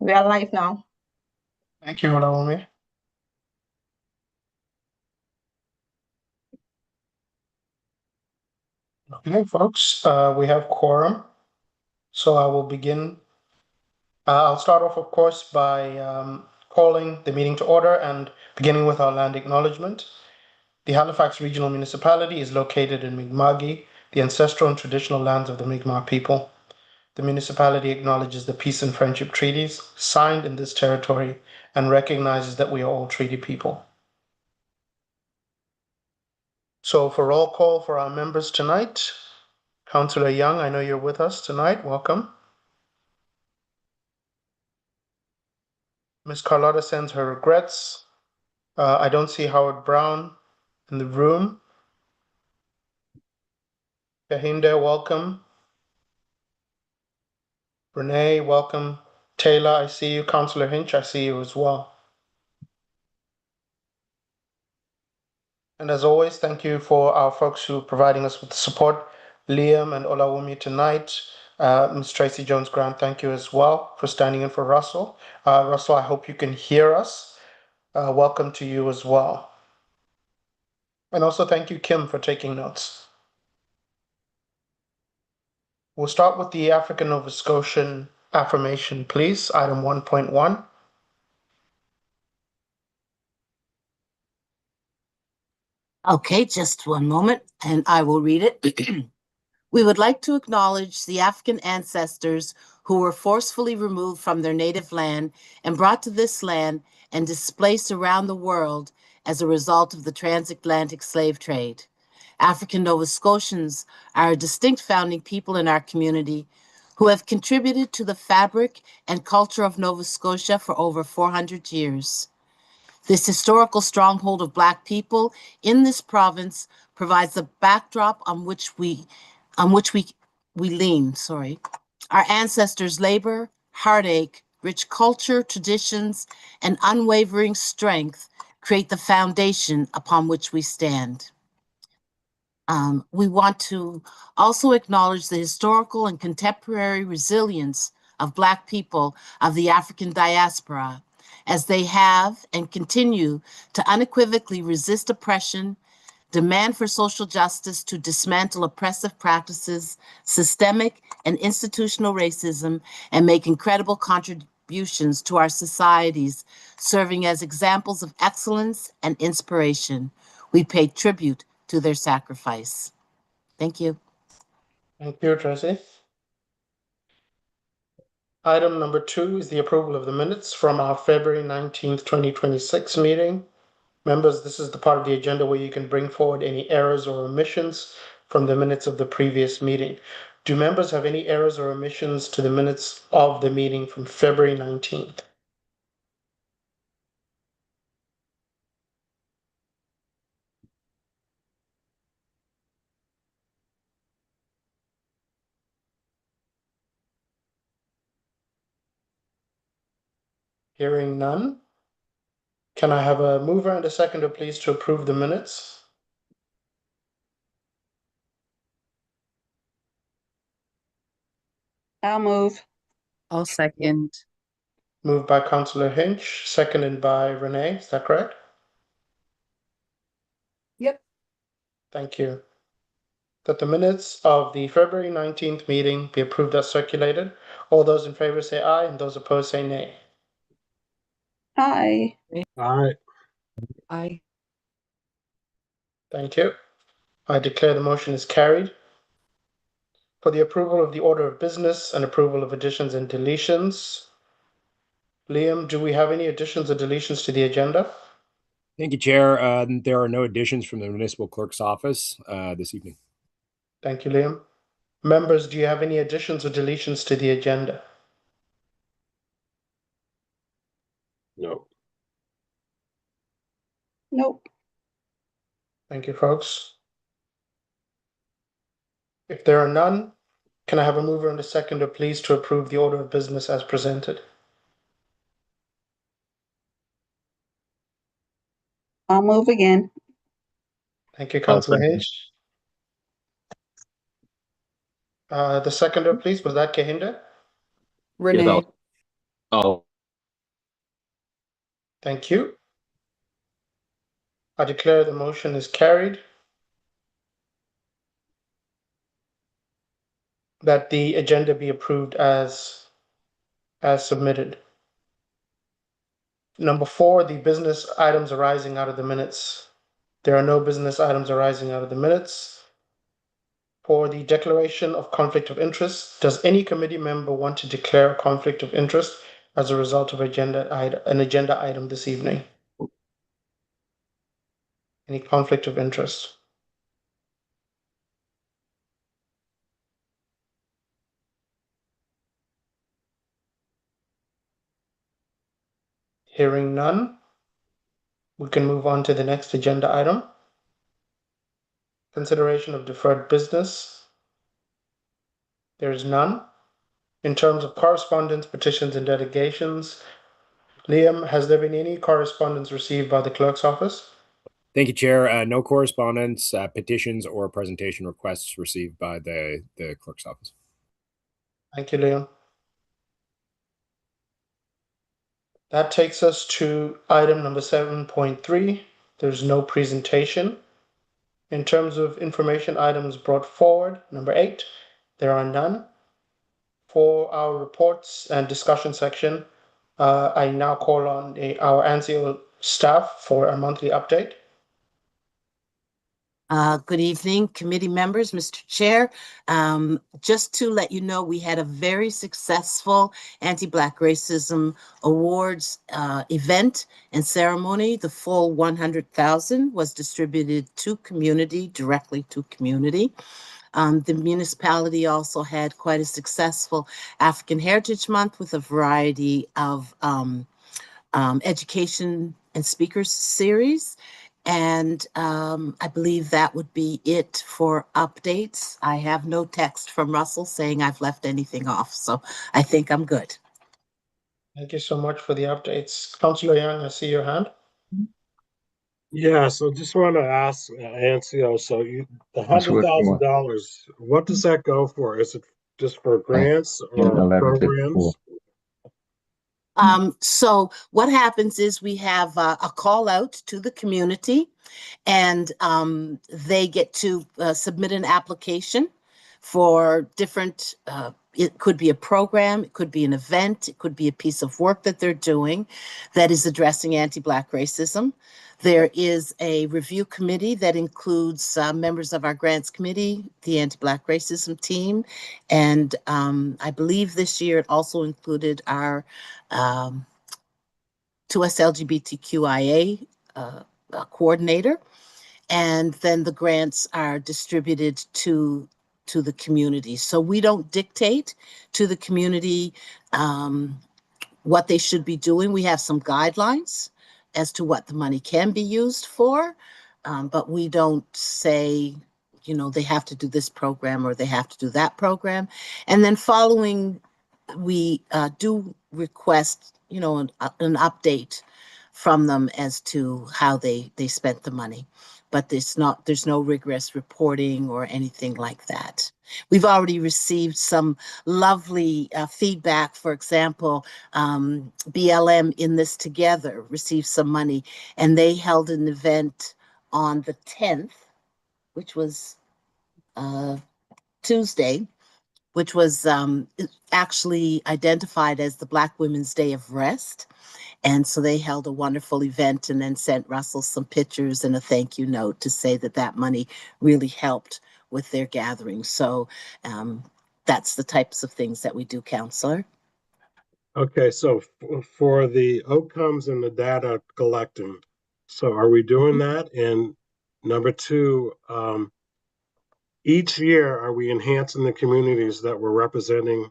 We are live now. Thank you, Naomi. Okay, folks, we have quorum. So I will begin. I'll start off, of course, by calling the meeting to order and beginning with our land acknowledgement. The Halifax Regional Municipality is located in Mi'kma'ki, the ancestral and traditional lands of the Mi'kmaq people. The municipality acknowledges the peace and friendship treaties signed in this territory and recognizes that we are all treaty people. So for roll call for our members tonight, Councillor Young, I know you're with us tonight. Welcome. Ms. Carlotta sends her regrets. I don't see Howard Brown in the room. Kahinda, welcome. Renee, welcome. Taylor, I see you. Councillor Hinch, I see you as well. And as always, thank you for our folks who are providing us with support. Liam and Olawumi tonight. Ms. Tracy Jones-Grant, thank you as well for standing in for Russell. Russell, I hope you can hear us. Welcome to you as well. And also thank you, Kim, for taking notes. We'll start with the African Nova Scotian affirmation, please. Item 1.1. Okay, just one moment, and I will read it. We would like to acknowledge the African ancestors who were forcefully removed from their native land and brought to this land and displaced around the world as a result of the transatlantic slave trade. African Nova Scotians are a distinct founding people in our community who have contributed to the fabric and culture of Nova Scotia for over 400 years. This historical stronghold of Black people in this province provides the backdrop on which we lean. Our ancestors' labor, heartache, rich culture, traditions, and unwavering strength create the foundation upon which we stand. We want to also acknowledge the historical and contemporary resilience of Black people of the African diaspora, as they have and continue to unequivocally resist oppression, demand for social justice to dismantle oppressive practices, systemic and institutional racism, and make incredible contributions to our societies, serving as examples of excellence and inspiration. We pay tribute to their sacrifice. Thank you. Thank you, Tracy. Item number 2 is the approval of the minutes from our February 19th, 2026 meeting. Members, this is the part of the agenda where you can bring forward any errors or omissions from the minutes of the previous meeting. Do members have any errors or omissions to the minutes of the meeting from February 19th? Hearing none. Can I have a mover and a seconder, please, to approve the minutes? I'll move. I'll second. Moved by Councillor Hinch, seconded by Renee. Is that correct? Yep. Thank you. That the minutes of the February 19th meeting be approved as circulated. All those in favor say aye, and those opposed say nay. Aye. Aye. Aye. Thank you. I declare the motion is carried. For the approval of the order of business and approval of additions and deletions. Liam, do we have any additions or deletions to the agenda? Thank you, Chair. There are no additions from the Municipal Clerk's office this evening. Thank you, Liam. Members, do you have any additions or deletions to the agenda? No. Nope. Thank you, folks. If there are none, can I have a mover and a seconder, please, to approve the order of business as presented? I'll move again. Thank you, Councillor Hinch. The seconder, please, was that Kahinda? Renee. Oh, Thank you. I declare the motion is carried. That the agenda be approved as submitted. Number 4, the business items arising out of the minutes. There are no business items arising out of the minutes. For the declaration of conflict of interest, does any committee member want to declare a conflict of interest as a result of an agenda item this evening? Any conflict of interest? Hearing none, we can move on to the next agenda item. Consideration of deferred business. There is none. In terms of correspondence, petitions, and delegations, Liam, has there been any correspondence received by the clerk's office? Thank you, Chair. No correspondence, petitions, or presentation requests received by the clerk's office. Thank you, Liam. That takes us to item number 7.3. There's no presentation. In terms of information items brought forward, number 8, there are none. For our reports and discussion section, I now call on our ANSIO staff for a monthly update. Good evening, committee members, Mr. Chair. Just to let you know, we had a very successful Anti-Black Racism Awards event and ceremony. The full 100,000 was distributed to community, directly to community. The municipality also had quite a successful African Heritage Month with a variety of education and speakers series. And I believe that would be it for updates. I have no text from Russell saying I've left anything off, so I think I'm good. Thank you so much for the updates. Councillor Young, I see your hand. Yeah, so just want to ask Ancio, so the $100,000, what does that go for? Is it just for grants or programs? So what happens is we have a call out to the community, and they get to submit an application for different, it could be a program, it could be an event, it could be a piece of work that they're doing that is addressing anti-Black racism. There is a review committee that includes members of our grants committee, the anti-Black racism team, and I believe this year it also included our 2S LGBTQIA coordinator, and then the grants are distributed to the community. So we don't dictate to the community what they should be doing. We have some guidelines as to what the money can be used for, but we don't say, you know, they have to do this program or they have to do that program. And then following, we do request, you know, an update from them as to how they spent the money. But there's no rigorous reporting or anything like that. We've already received some lovely feedback. For example, BLM In This Together received some money, and they held an event on the 10th, which was Tuesday, which was actually identified as the Black Women's Day of Rest. And so they held a wonderful event and then sent Russell some pictures and a thank you note to say that that money really helped with their gathering. So that's the types of things that we do, Counselor. Okay, so for the outcomes and the data collecting, so are we doing that? And number 2, each year, are we enhancing the communities that we're representing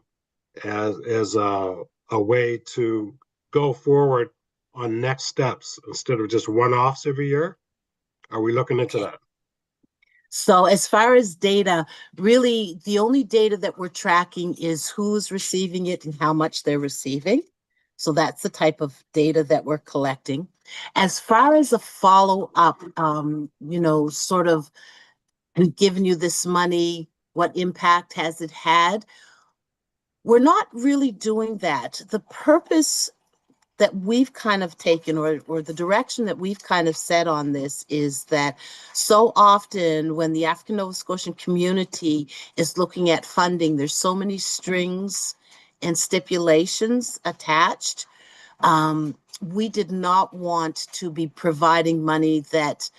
as a way to go forward on next steps instead of just one-offs every year? Are we looking into that? So as far as data, really the only data that we're tracking is who's receiving it and how much they're receiving. So that's the type of data that we're collecting. As far as a follow-up, you know, sort of, we've given you this money, what impact has it had? We're not really doing that. The purpose that we've kind of taken, or the direction that we've kind of set on this, is that so often when the African Nova Scotian community is looking at funding, there's so many strings and stipulations attached. We did not want to be providing money that,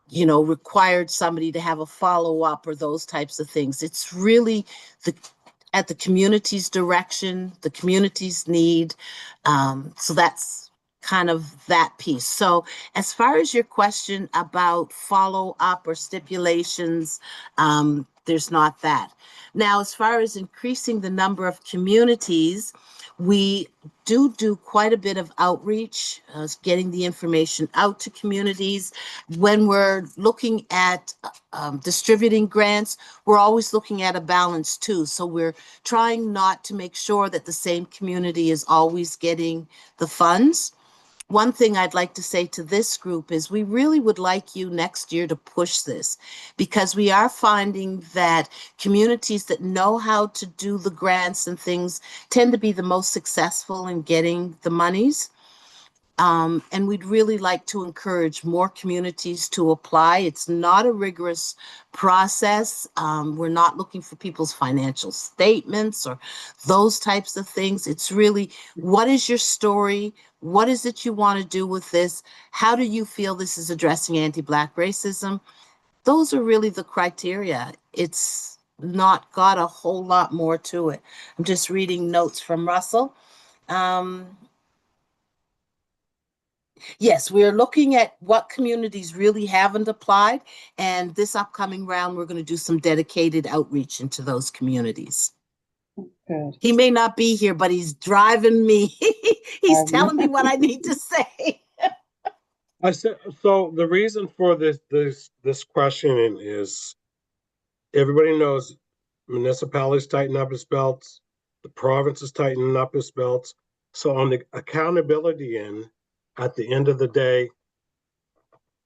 you know, required somebody to have a follow-up or those types of things. It's really at the community's direction, the community's need. So that's kind of that piece. So as far as your question about follow-up or stipulations, there's not that. Now, as far as increasing the number of communities, we do quite a bit of outreach, getting the information out to communities. When we're looking at distributing grants, we're always looking at a balance too. So we're trying not to make sure that the same community is always getting the funds. One thing I'd like to say to this group is we really would like you next year to push this, because we are finding that communities that know how to do the grants and things tend to be the most successful in getting the monies. And we'd really like to encourage more communities to apply. It's not a rigorous process. We're not looking for people's financial statements or those types of things. It's really, what is your story? What is it you want to do with this? How do you feel this is addressing anti-Black racism? Those are really the criteria. It's not got a whole lot more to it. I'm just reading notes from Russell. Yes, we're looking at what communities really haven't applied, and this upcoming round, we're going to do some dedicated outreach into those communities. Good. He may not be here, but he's driving me. He's telling me what I need to say. I said, so the reason for this questioning is everybody knows municipalities tighten up its belts, the province is tightening up its belts. So on the accountability end, at the end of the day,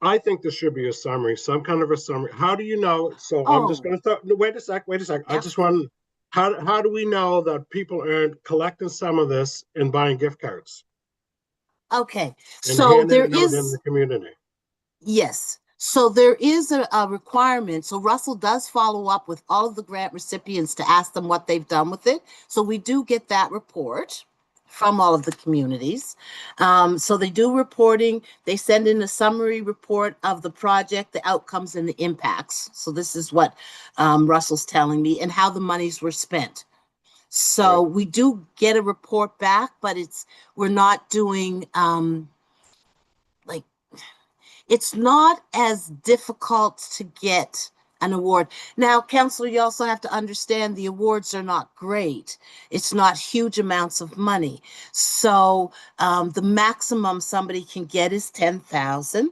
I think there should be a summary, some kind of a summary. How do you know? So I'm just going to start. Wait a sec. I just want, how do we know that people aren't collecting some of this and buying gift cards Okay, and so handing there it out in is, the community? yes. So there is a requirement. So Russell does follow up with all of the grant recipients to ask them what they've done with it. So we do get that report from all of the communities. So they do reporting. They send in a summary report of the project, the outcomes, and the impacts. So this is what Russell's telling me, and how the monies were spent. So we do get a report back, but we're not doing like, it's not as difficult to get an award. Now, Councillor, you also have to understand the awards are not great. It's not huge amounts of money. So the maximum somebody can get is 10,000,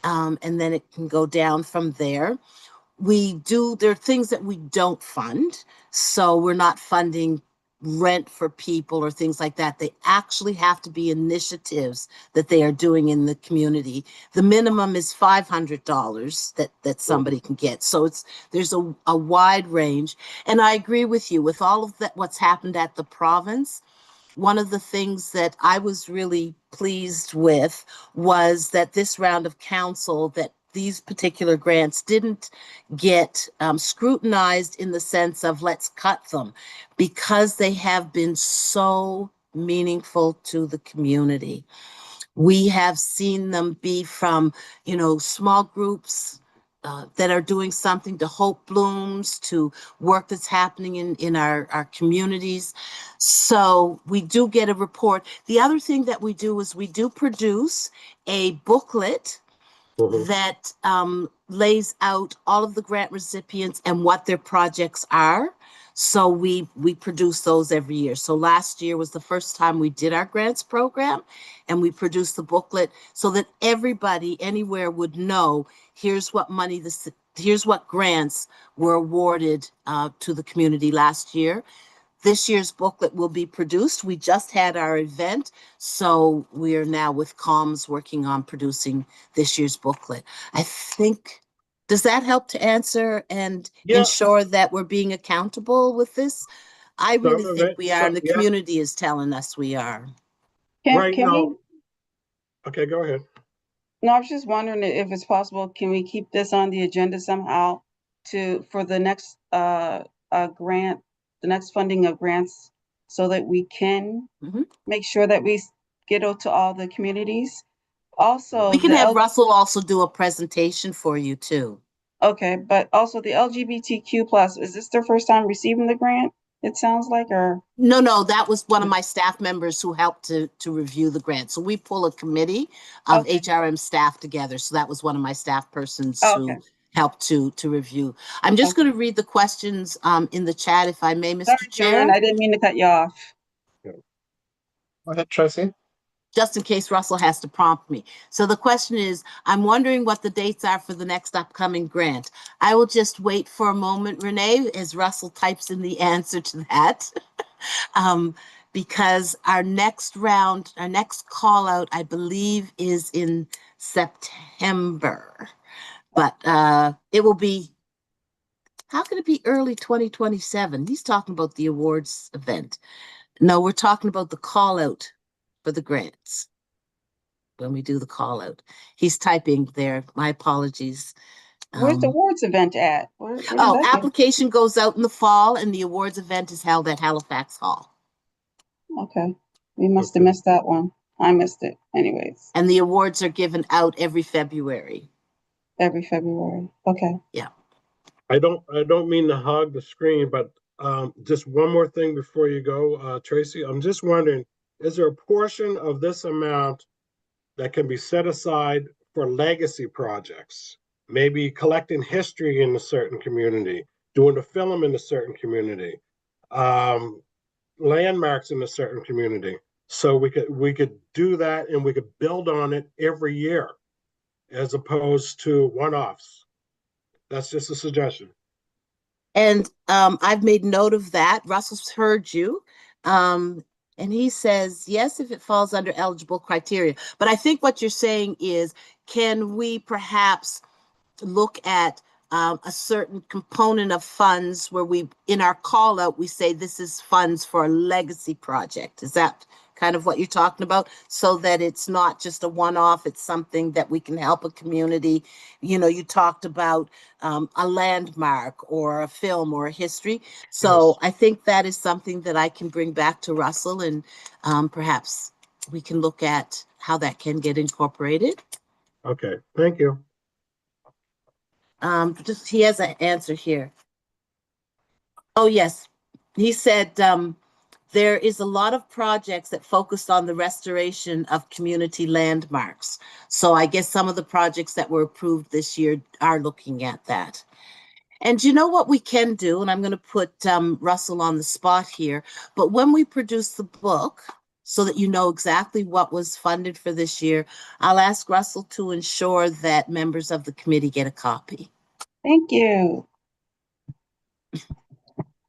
and then it can go down from there. There are things that we don't fund. So we're not funding rent for people or things like that. They actually have to be initiatives that they are doing in the community. The minimum is $500 that somebody can get. So there's a wide range. And I agree with you with all of that, what's happened at the province. One of the things that I was really pleased with was that this round of council, that these particular grants didn't get scrutinized in the sense of let's cut them, because they have been so meaningful to the community. We have seen them be from, small groups that are doing something, to Hope Blooms, to work that's happening in our communities. So we do get a report. The other thing that we do is we do produce a booklet that lays out all of the grant recipients and what their projects are. So we produce those every year. So last year was the first time we did our grants program, and we produced the booklet so that everybody anywhere would know here's what grants were awarded to the community last year. This year's booklet will be produced. We just had our event, so we are now with comms working on producing this year's booklet. I think, does that help to answer and ensure that we're being accountable with this? I really think we are, and the community is telling us we are. Right Can now, we, okay, go ahead. no, I was just wondering if it's possible, can we keep this on the agenda somehow for the next, grant, the next funding of grants, so that we can Mhm. make sure that we get out to all the communities? Also, We can the have L, Russell also do a presentation for you too. okay, but also the LGBTQ plus, is this their first time receiving the grant? It sounds like, or, No, that was one of my staff members who helped to review the grant. So we pull a committee of okay, HRM staff together. So that was one of my staff persons okay, who helped to review. I'm just okay. going to read the questions in the chat, if I may, Sorry, Mr. Joanne, Chair, I didn't mean to cut you off. Go ahead, Tracy. just in case Russell has to prompt me. So the question is, I'm wondering what the dates are for the next upcoming grant. I will just wait for a moment, Renee, as Russell types in the answer to that. Because our next round, our next call out, I believe, is in September. But it will be, how can it be early 2027? He's talking about the awards event. No, we're talking about the call out for the grants when we do the call out. He's typing there. My apologies. Where's the awards event at? Where does Oh, that go? application goes out in the fall and the awards event is held at Halifax Hall. Okay, we must have Okay. missed that one. I missed it anyways, And the awards are given out every February. every February. Okay. I don't mean to hog the screen, but just one more thing before you go, Tracy. I'm just wondering, is there a portion of this amount that can be set aside for legacy projects? Maybe collecting history in a certain community, doing a film in a certain community, um, landmarks in a certain community. So we could do that and we could build on it every year as opposed to one-offs. That's just a suggestion. And I've made note of that. Russell's heard you. And he says, yes, if it falls under eligible criteria. But I think what you're saying is, can we perhaps look at a certain component of funds where we, in our call out, we say this is funds for a legacy project? Is that kind of what you're talking about? So that it's not just a one-off, it's something that we can help a community. You know, you talked about a landmark or a film or a history. So I think that is something that I can bring back to Russell, and perhaps we can look at how that can get incorporated. Okay, thank you. Just he has an answer here. Oh, yes. He said there is a lot of projects that focused on the restoration of community landmarks. So I guess some of the projects that were approved this year are looking at that. And you know what we can do? And I'm going to put Russell on the spot here. But when we produce the book, so that you know exactly what was funded for this year, I'll ask Russell to ensure that members of the committee get a copy. Thank you.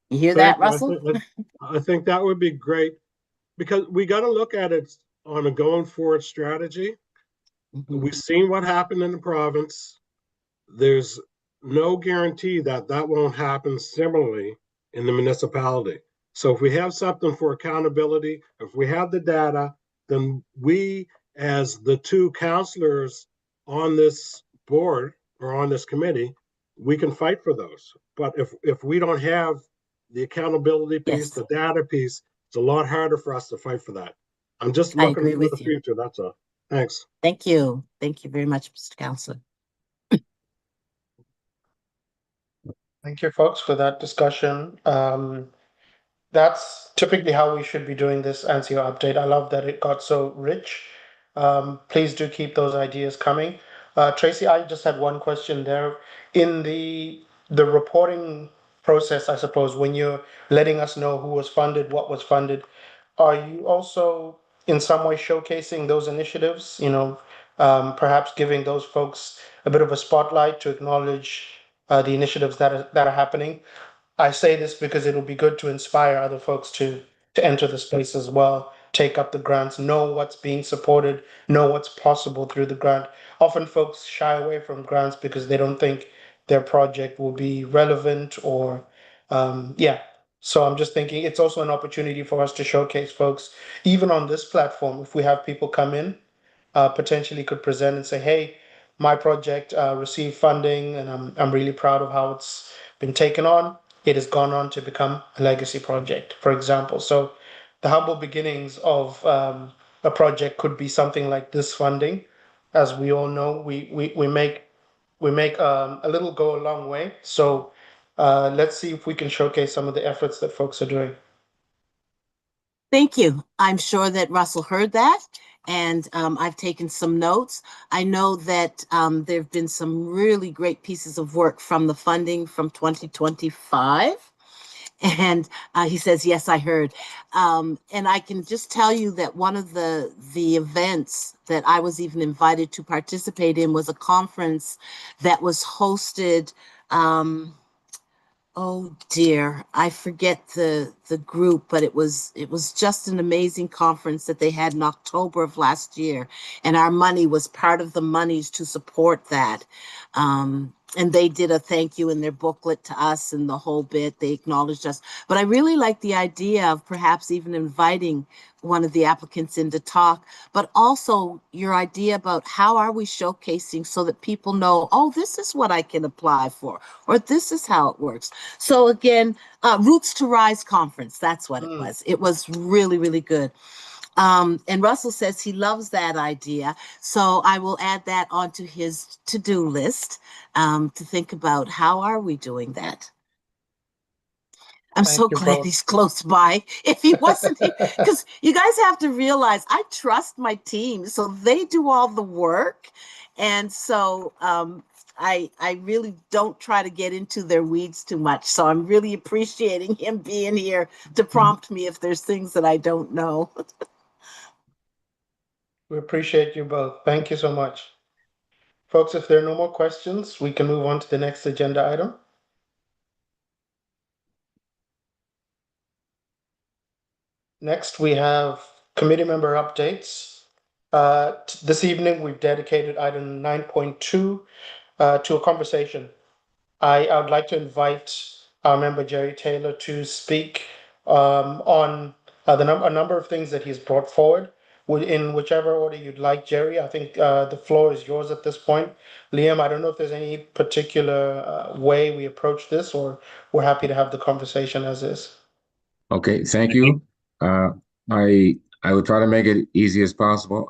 You hear Thank that, you. Russell? I think that would be great because we got to look at it on a going forward strategy. Mhm. We've seen what happened in the province. There's no guarantee that that won't happen similarly in the municipality. So if we have something for accountability, if we have the data, then we, as the two counselors on this board or on this committee, we can fight for those. But if we don't have the accountability piece, Yes, the data piece, it's a lot harder for us to fight for that. I'm just I looking agree for the with you. future, that's all. Thanks. Thank you. Thank you very much, Mr. Counselor. Thank you, folks, for that discussion. That's typically how we should be doing this NCO update. I love that it got so rich. Please do keep those ideas coming. Tracy, I just had one question there. In the reporting process, I suppose, when you're letting us know who was funded, what was funded, are you also in some way showcasing those initiatives? You know, perhaps giving those folks a bit of a spotlight to acknowledge the initiatives that are happening. I say this because it'll be good to inspire other folks to enter the space as well, take up the grants, know what's being supported, know what's possible through the grant. Often folks shy away from grants because they don't think their project will be relevant or yeah. So I'm just thinking it's also an opportunity for us to showcase folks, even on this platform, if we have people come in, potentially could present and say, hey, my project received funding and I'm really proud of how it's been taken on. It has gone on to become a legacy project, for example. So the humble beginnings of a project could be something like this funding. As we all know, we make a little go a long way. So let's see if we can showcase some of the efforts that folks are doing. Thank you. I'm sure that Russell heard that, and I've taken some notes. I know that there have been some really great pieces of work from the funding from 2025. And he says, yes, I heard. And I can just tell you that one of the events that I was even invited to participate in was a conference that was hosted. Oh dear, I forget the group, but it was just an amazing conference that they had in October of last year, and our money was part of the monies to support that. And they did a thank you in their booklet to us and the whole bit. They acknowledged us. But I really like the idea of perhaps even inviting one of the applicants in to talk, but also your idea about how are we showcasing so that people know, oh, this is what I can apply for, or this is how it works. So again, Roots to Rise conference, that's what it was. It was really, really good. And Russell says he loves that idea. So I will add that onto his to-do list to think about how are we doing that. I'm Thank so you glad both. he's close by. If he wasn't, because you guys have to realize I trust my team, so they do all the work. And so I really don't try to get into their weeds too much. So I'm really appreciating him being here to prompt me if there's things that I don't know. We appreciate you both. Thank you so much. Folks, if there are no more questions, we can move on to the next agenda item. Next, we have committee member updates. This evening, we've dedicated item 9.2 to a conversation. I would like to invite our member Jerry Taylor to speak on a number of things that he's brought forward. In whichever order you'd like, Jerry. I think the floor is yours at this point. Liam, I don't know if there's any particular way we approach this, or we're happy to have the conversation as is. Okay, thank you. Uh, I will try to make it easy as possible.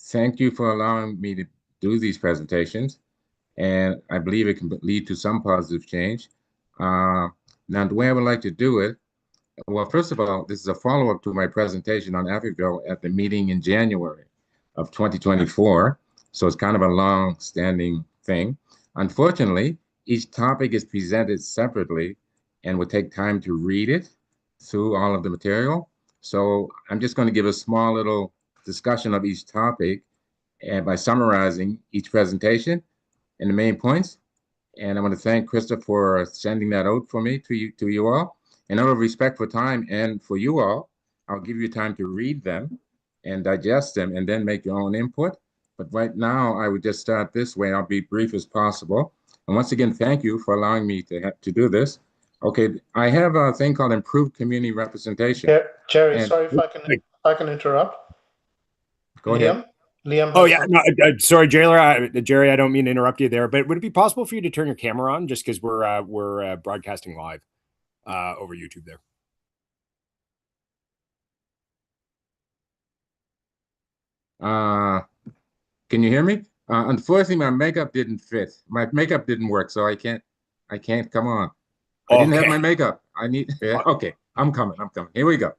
Thank you for allowing me to do these presentations, and I believe it can lead to some positive change. Now, the way I would like to do it, well, first of all, this is a follow-up to my presentation on Africville at the meeting in January of 2024. So it's kind of a long-standing thing. Unfortunately, each topic is presented separately and would take time to read it through all of the material. So I'm just going to give a small little discussion of each topic and by summarizing each presentation and the main points. And I want to thank Krista for sending that out for me to you all. And out of respect for time and for you all, I'll give you time to read them and digest them and then make your own input. But right now, I would just start this way. I'll be brief as possible. And once again, thank you for allowing me to do this. Okay, I have a thing called improved community representation. Yeah, Jerry, And- sorry if I can interrupt. Go ahead. Liam? Liam Oh has yeah, something. no, sorry, Jerry. I don't mean to interrupt you there, but would it be possible for you to turn your camera on, just because we're broadcasting live over YouTube there? Can you hear me? Unfortunately, my makeup didn't fit. My makeup didn't work, so I can't come on. I didn't have Okay. my makeup. I need, okay, I'm coming. Here we go.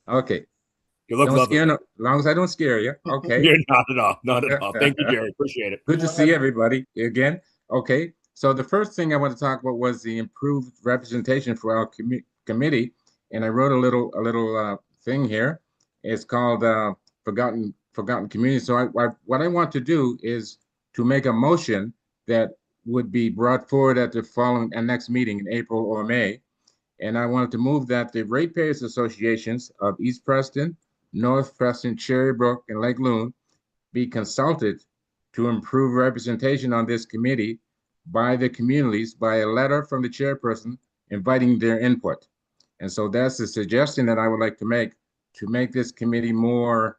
Okay. You look Don't lovely. scare, as long as I don't scare you. Okay. Yeah, not at all. Thank you, Jerry. Appreciate it. Good to see everybody again. Okay. So the first thing I want to talk about was the improved representation for our committee. And I wrote a little thing here. It's called Forgotten Community. So what I want to do is to make a motion that would be brought forward at the following and next meeting in April or May. And I wanted to move that the ratepayers associations of East Preston, North Preston, Cherrybrook, and Lake Loon be consulted to improve representation on this committee by the communities by a letter from the chairperson inviting their input. And so that's the suggestion that I would like to make this committee more,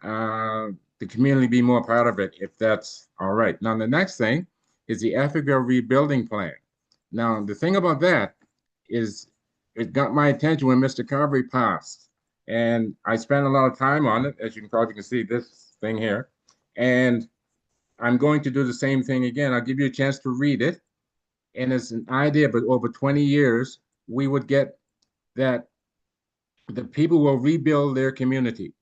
the community be more proud of it, if that's all right. Now, the next thing is the Africville rebuilding plan. Now, the thing about that is it got my attention when Mr. Carberry passed. And I spent a lot of time on it, as you can probably see this thing here. And I'm going to do the same thing again. I'll give you a chance to read it. And it's an idea, but over 20 years, we would get that the people will rebuild their community.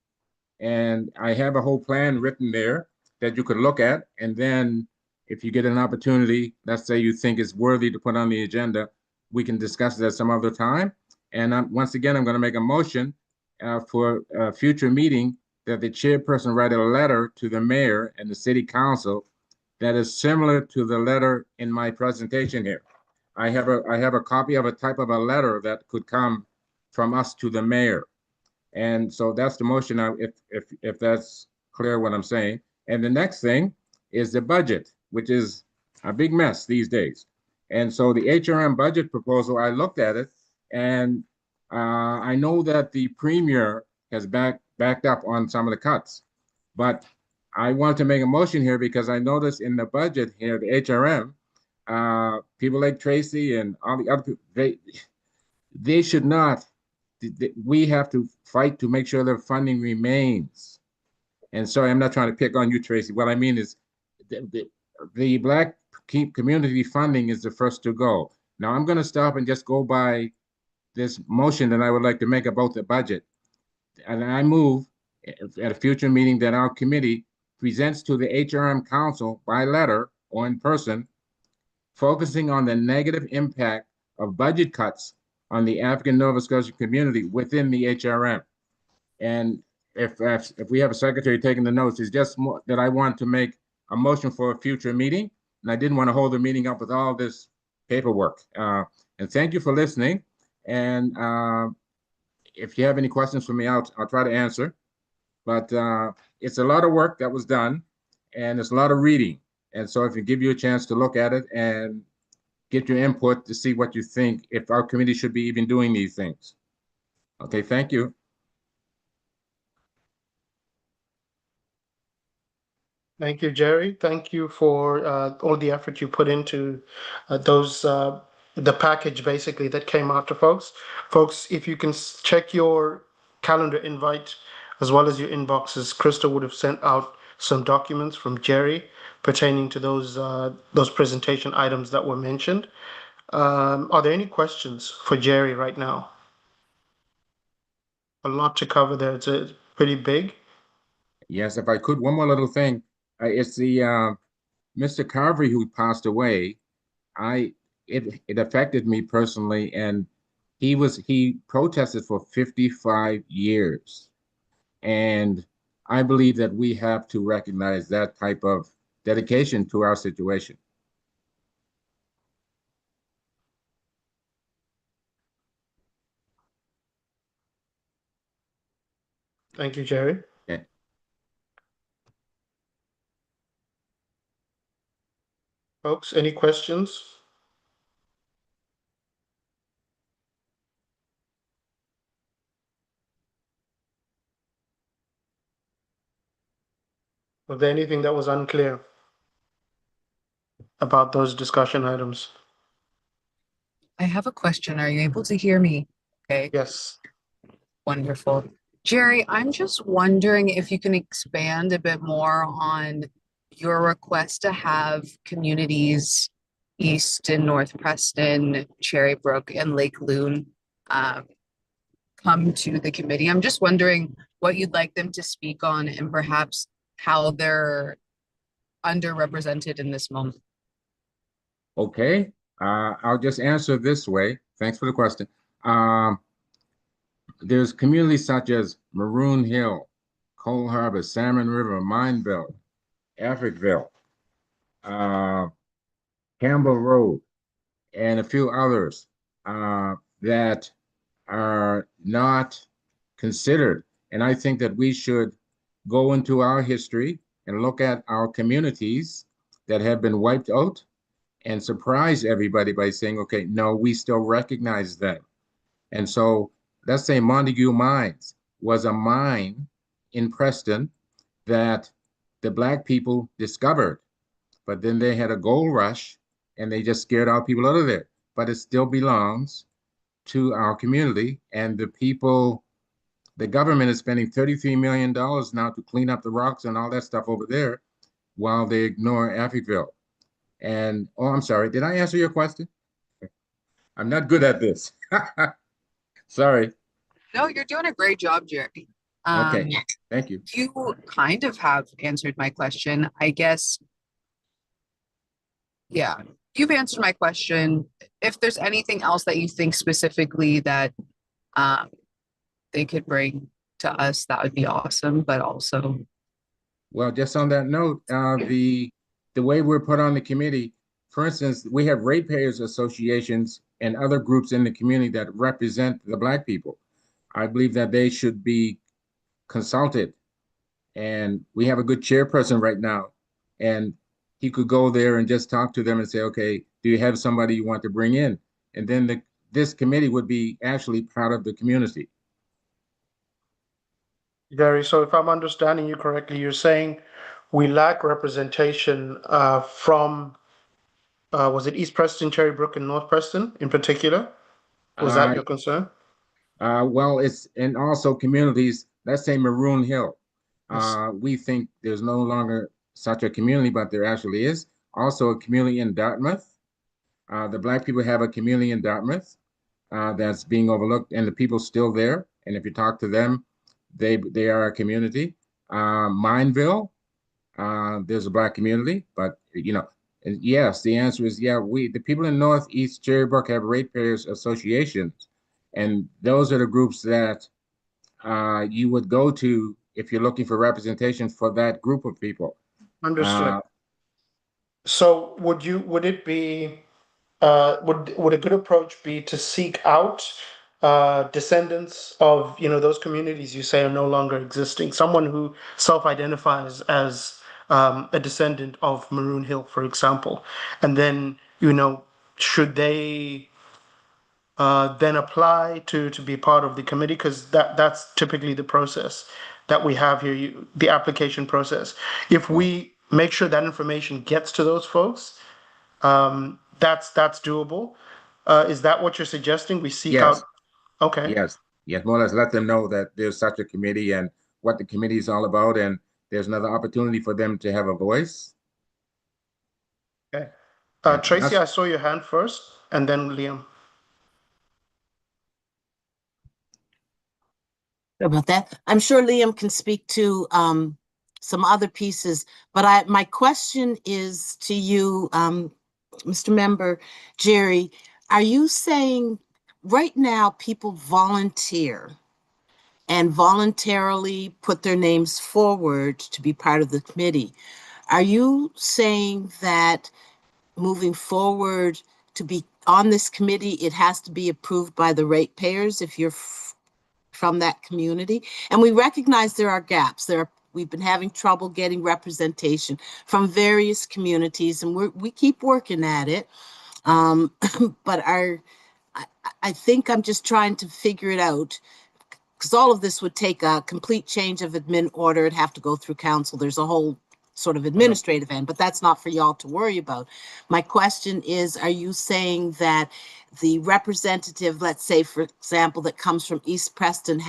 And I have a whole plan written there that you could look at. And then if you get an opportunity, let's say you think it's worthy to put on the agenda, we can discuss it at some other time. And once again, I'm going to make a motion for a future meeting that the chairperson write a letter to the mayor and the city council that is similar to the letter in my presentation here. I have a copy of a type of a letter that could come from us to the mayor. And so that's the motion, if that's clear what I'm saying. And the next thing is the budget, which is a big mess these days. And so the HRM budget proposal, I looked at it, and I know that the premier has backed up on some of the cuts, but I want to make a motion here because I noticed in the budget here, the HRM, people like Tracy and all the other people, they should not. We have to fight to make sure their funding remains. And sorry, I'm not trying to pick on you, Tracy. What I mean is the Black community funding is the first to go. Now I'm going to stop and just go by this motion that I would like to make about the budget. And I move at a future meeting that our committee presents to the HRM Council by letter or in person, focusing on the negative impact of budget cuts on the African Nova Scotia community within the HRM. And if we have a secretary taking the notes, it's just more that I want to make a motion for a future meeting. And I didn't want to hold the meeting up with all this paperwork. And thank you for listening. And if you have any questions for me, I'll try to answer. But it's a lot of work that was done, and it's a lot of reading. And so if you give you a chance to look at it and get your input to see what you think, if our committee should be even doing these things. Okay, thank you. Thank you, Jerry. Thank you for all the effort you put into the package basically that came out to folks. Folks, if you can check your calendar invite as well as your inboxes, Krista would have sent out some documents from Jerry pertaining to those presentation items that were mentioned. Are there any questions for Jerry right now? A lot to cover there. It's pretty big. Yes, if I could, one more little thing. It's the Mr. Carvery who passed away. It affected me personally, and he protested for 55 years. And I believe that we have to recognize that type of dedication to our situation. Thank you, Jerry. Yeah. Folks, any questions? Was there anything that was unclear about those discussion items? I have a question. Are you able to hear me? Okay, Yes. wonderful. Jerry, I'm just wondering if you can expand a bit more on your request to have communities East and North Preston, Cherrybrook, and Lake Loon come to the committee. I'm just wondering what you'd like them to speak on and perhaps how they're underrepresented in this moment. Okay, I'll just answer this way. Thanks for the question. There's communities such as Maroon Hill, Coal Harbor, Salmon River, Mineville, Africville, Campbell Road, and a few others that are not considered. And I think that we should go into our history and look at our communities that have been wiped out and surprise everybody by saying, okay, no, we still recognize them. And so let's say Montague Mines was a mine in Preston that the Black people discovered, but then they had a gold rush and they just scared our people out of there. But it still belongs to our community, and the people, the government is spending $33 million now to clean up the rocks and all that stuff over there while they ignore Africville. And, oh, I'm sorry, did I answer your question? I'm not good at this. Sorry. No, you're doing a great job, Jerry. Okay, thank you. You kind of have answered my question, I guess. Yeah, you've answered my question. If there's anything else that you think specifically that they could bring to us, that would be awesome, but also. Well, just on that note, the way we're put on the committee, for instance, we have ratepayers associations and other groups in the community that represent the Black people. I believe that they should be consulted. And we have a good chairperson right now, and he could go there and just talk to them and say, okay, do you have somebody you want to bring in? And then this committee would be actually part of the community. Gary, so if I'm understanding you correctly, you're saying we lack representation from, was it East Preston, Cherrybrook, and North Preston in particular? Was that your concern? Well, it's, and also communities, let's say Maroon Hill. Yes. We think there's no longer such a community, but there actually is. Also a community in Dartmouth. The Black people have a community in Dartmouth that's being overlooked, and the people still there. And if you talk to them, they are a community. Mineville, there's a Black community, but you know, and yes, the answer is yeah. The people in Northeast Cherrybrook have ratepayers associations, and those are the groups that you would go to if you're looking for representation for that group of people. Understood. So would it be would a good approach be to seek out descendants of, you know, those communities you say are no longer existing, someone who self-identifies as a descendant of Maroon Hill, for example, and then, you know, should they then apply to be part of the committee? Because that's typically the process that we have here, the application process. If we make sure that information gets to those folks, that's doable. Is that what you're suggesting? We seek Yes. out. Okay. Yes, more or less let them know that there's such a committee and what the committee is all about, and there's another opportunity for them to have a voice. Okay. Tracy, I saw your hand first, and then Liam. About that. I'm sure Liam can speak to some other pieces, but my question is to you, Mr. Member Jerry, are you saying right now people volunteer and voluntarily put their names forward to be part of the committee? Are you saying that moving forward to be on this committee, it has to be approved by the ratepayers if you're from that community? And we recognize there are gaps. We've been having trouble getting representation from various communities, and we keep working at it. But I think I'm just trying to figure it out, because all of this would take a complete change of admin order. It'd have to go through council. There's a whole sort of administrative end, but that's not for y'all to worry about. My question is, are you saying that the representative, let's say, for example, that comes from East Preston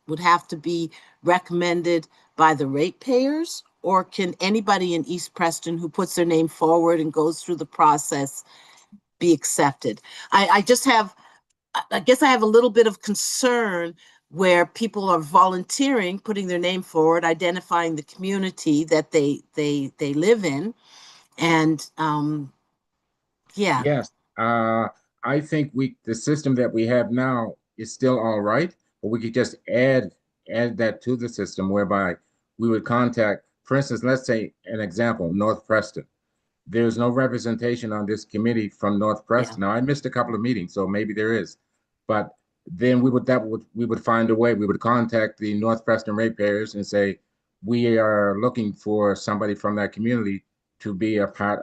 would have to be recommended by the ratepayers, or can anybody in East Preston who puts their name forward and goes through the process be accepted? I guess I have a little bit of concern where people are volunteering, putting their name forward, identifying the community that they live in, and yeah. Yes, I think the system that we have now is still all right, but we could just add that to the system whereby we would contact, for instance, let's say an example, North Preston. There's no representation on this committee from North Preston. Now I missed a couple of meetings, so maybe there is, but then we would find a way. We would contact the North Preston ratepayers and say, we are looking for somebody from that community to be a part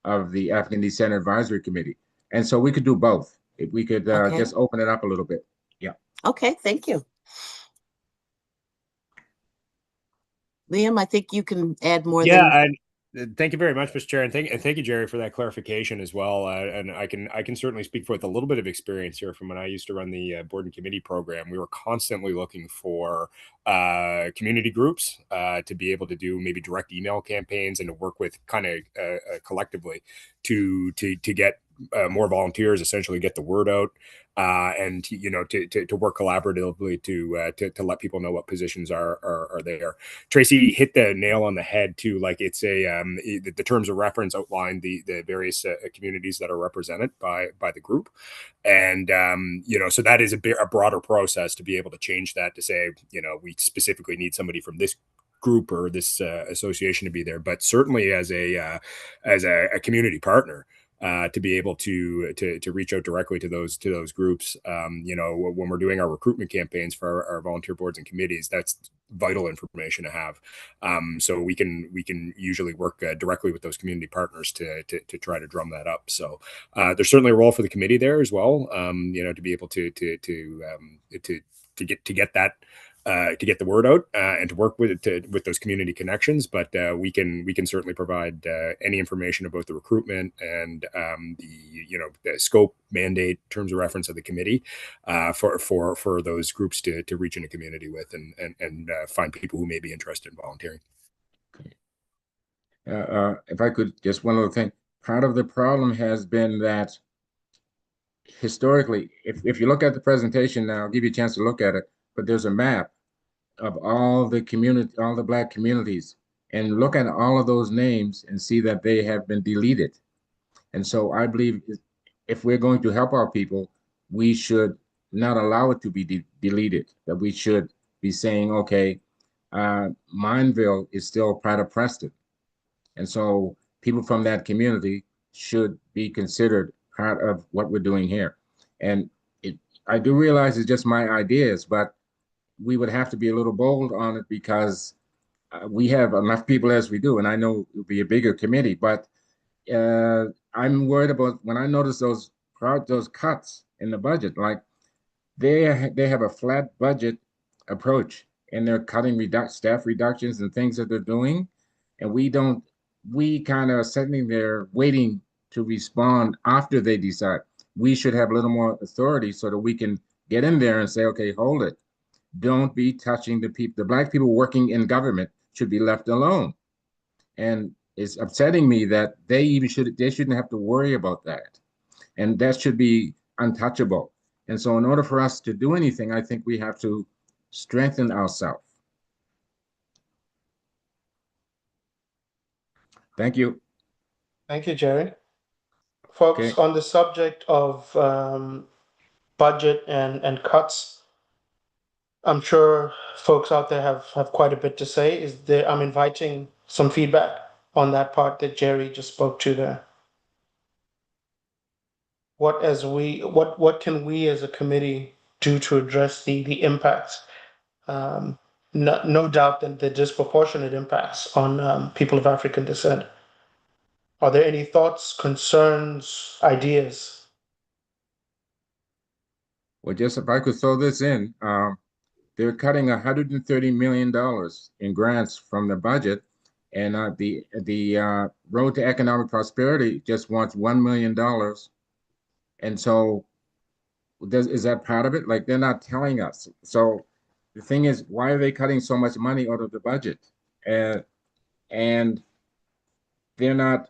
of the African Descent Advisory Committee. And so we could do both. If we could just open it up a little bit. Yeah. Okay, thank you. Liam, I think you can add more Yeah, than. thank you very much, Mr. Chair, and thank you, Jerry, for that clarification as well. And I can certainly speak with a little bit of experience here from when I used to run the board and committee program. We were constantly looking for community groups to be able to do maybe direct email campaigns and to work with kind of collectively to get more volunteers, essentially get the word out, and to work collaboratively to let people know what positions are there. Tracy hit the nail on the head too. Like it's the terms of reference outline the various communities that are represented by the group, and so that is a broader process to be able to change that to say we specifically need somebody from this group or this association to be there, but certainly as a community partner. To be able to reach out directly to those groups, when we're doing our recruitment campaigns for our volunteer boards and committees, that's vital information to have. So we can usually work directly with those community partners to try to drum that up. So there's certainly a role for the committee there as well. To be able to get that. To get the word out and to work with those community connections, but we can certainly provide any information about the recruitment and the scope, mandate, terms of reference of the committee for those groups to reach in a community with and find people who may be interested in volunteering. If I could, just one other thing. Part of the problem has been that historically, if you look at the presentation now, I'll give you a chance to look at it, but there's a map of all the Black communities, and look at all of those names and see that they have been deleted. And so I believe if we're going to help our people, we should not allow it to be deleted, that we should be saying, okay, Mineville is still part of Preston. And so people from that community should be considered part of what we're doing here. And I do realize it's just my ideas, but we would have to be a little bold on it because we have enough people as we do. And I know it'll be a bigger committee, but I'm worried about when I notice those cuts in the budget, like they have a flat budget approach and they're cutting staff reductions and things that they're doing. And we kind of sitting there waiting to respond after they decide. We should have a little more authority so that we can get in there and say, okay, hold it. Don't be touching the people. The Black people working in government should be left alone. And it's upsetting me that they shouldn't have to worry about that. And that should be untouchable. And so in order for us to do anything, I think we have to strengthen ourselves. Thank you. Thank you, Jerry. Folks, Okay. on the subject of budget and cuts, I'm sure folks out there have quite a bit to say. I'm inviting some feedback on that part that Jerry just spoke to there. What can we as a committee do to address the impacts? No doubt that the disproportionate impacts on people of African descent. Are there any thoughts, concerns, ideas? Well, just if I could throw this in, they're cutting $130 million in grants from the budget, and the Road to Economic Prosperity just wants $1 million. And so, is that part of it? Like, they're not telling us. So the thing is, why are they cutting so much money out of the budget? And they're not,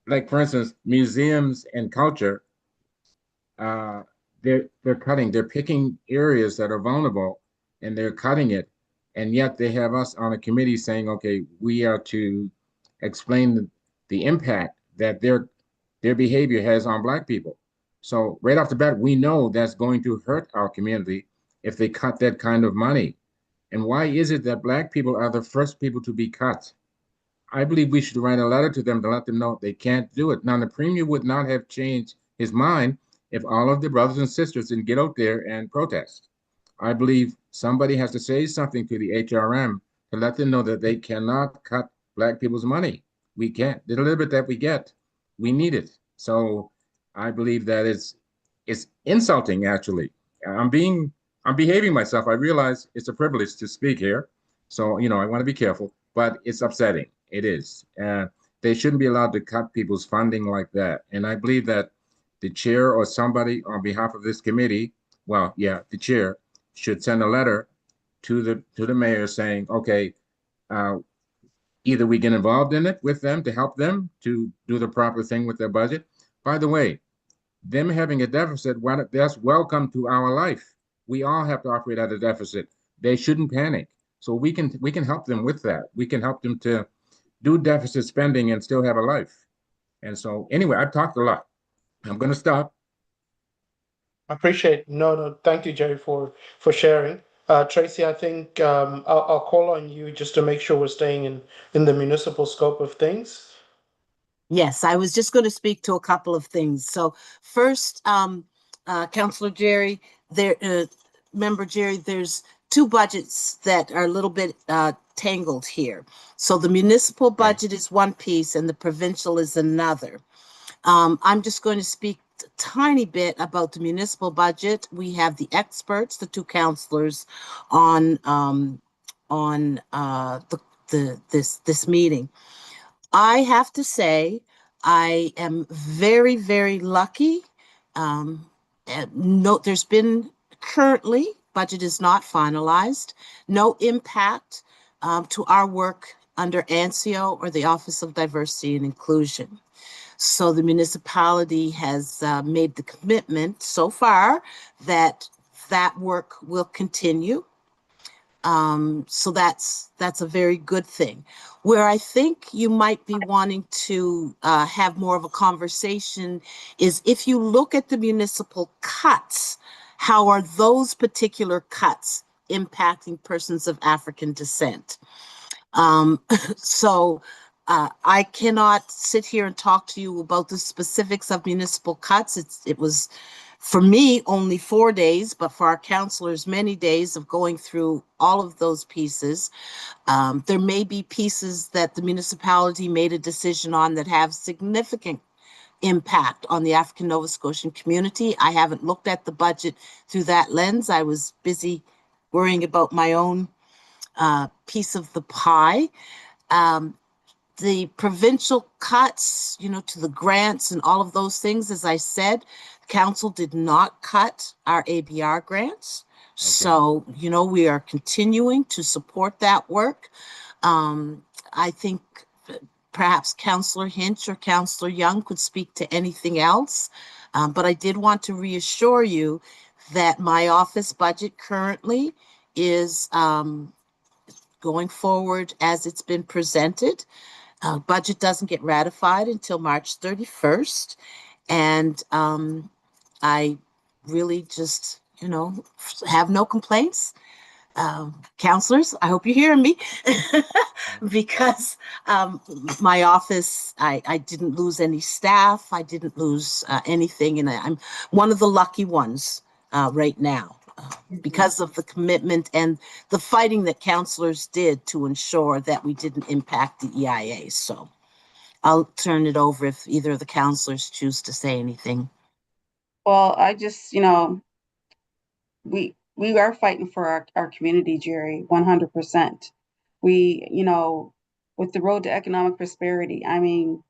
like, for instance, museums and culture, they're picking areas that are vulnerable and they're cutting it. And yet they have us on a committee saying, okay, we are to explain the impact that their behavior has on Black people. So right off the bat, we know that's going to hurt our community if they cut that kind of money. And why is it that Black people are the first people to be cut? I believe we should write a letter to them to let them know they can't do it. Now, the premier would not have changed his mind if all of the brothers and sisters didn't get out there and protest. I believe somebody has to say something to the HRM to let them know that they cannot cut Black people's money. We can't. The little bit that we get, we need it. So I believe that it's insulting, actually. I'm being I'm behaving myself. I realize it's a privilege to speak here. So, I want to be careful, but it's upsetting. It is. They shouldn't be allowed to cut people's funding like that. And I believe that the chair or somebody on behalf of this committee, well, yeah, the chair should send a letter to the mayor saying, okay, either we get involved in it with them to help them to do the proper thing with their budget. By the way, them having a deficit, that's welcome to our life. We all have to operate at a deficit. They shouldn't panic. So we can help them with that. We can help them to do deficit spending and still have a life. And so anyway, I've talked a lot. I'm going to stop. I appreciate. No, thank you, Jerry, for sharing. Tracy, I think I'll call on you just to make sure we're staying in the municipal scope of things. Yes, I was just going to speak to a couple of things. So first, Councillor Jerry, Member Jerry, there's two budgets that are a little bit tangled here. So the municipal budget is one piece and the provincial is another. I'm just going to speak a tiny bit about the municipal budget. We have the experts, the two councillors, on this meeting. I have to say, I am very, very lucky. There's been currently, budget is not finalized, no impact to our work under ANSIO or the Office of Diversity and Inclusion. So the municipality has made the commitment so far that that work will continue. So that's a very good thing. Where I think you might be wanting to have more of a conversation is if you look at the municipal cuts, how are those particular cuts impacting persons of African descent? So I cannot sit here and talk to you about the specifics of municipal cuts. It was, for me, only 4 days, but for our councillors, many days of going through all of those pieces. There may be pieces that the municipality made a decision on that have significant impact on the African Nova Scotian community. I haven't looked at the budget through that lens. I was busy worrying about my own piece of the pie. The provincial cuts, to the grants and all of those things, as I said, council did not cut our ABR grants. Okay. So, we are continuing to support that work. I think perhaps Councillor Hinch or Councillor Young could speak to anything else. But I did want to reassure you that my office budget currently is going forward as it's been presented. Budget doesn't get ratified until March 31st. And I really just, have no complaints. Councillors, I hope you're hearing me because my office, I didn't lose any staff. I didn't lose anything. And I'm one of the lucky ones right now. Because of the commitment and the fighting that councillors did to ensure that we didn't impact the EIA. So I'll turn it over if either of the councillors choose to say anything. Well, I just, we are fighting for our community, Jerry, 100%. We, with the road to economic prosperity, I mean,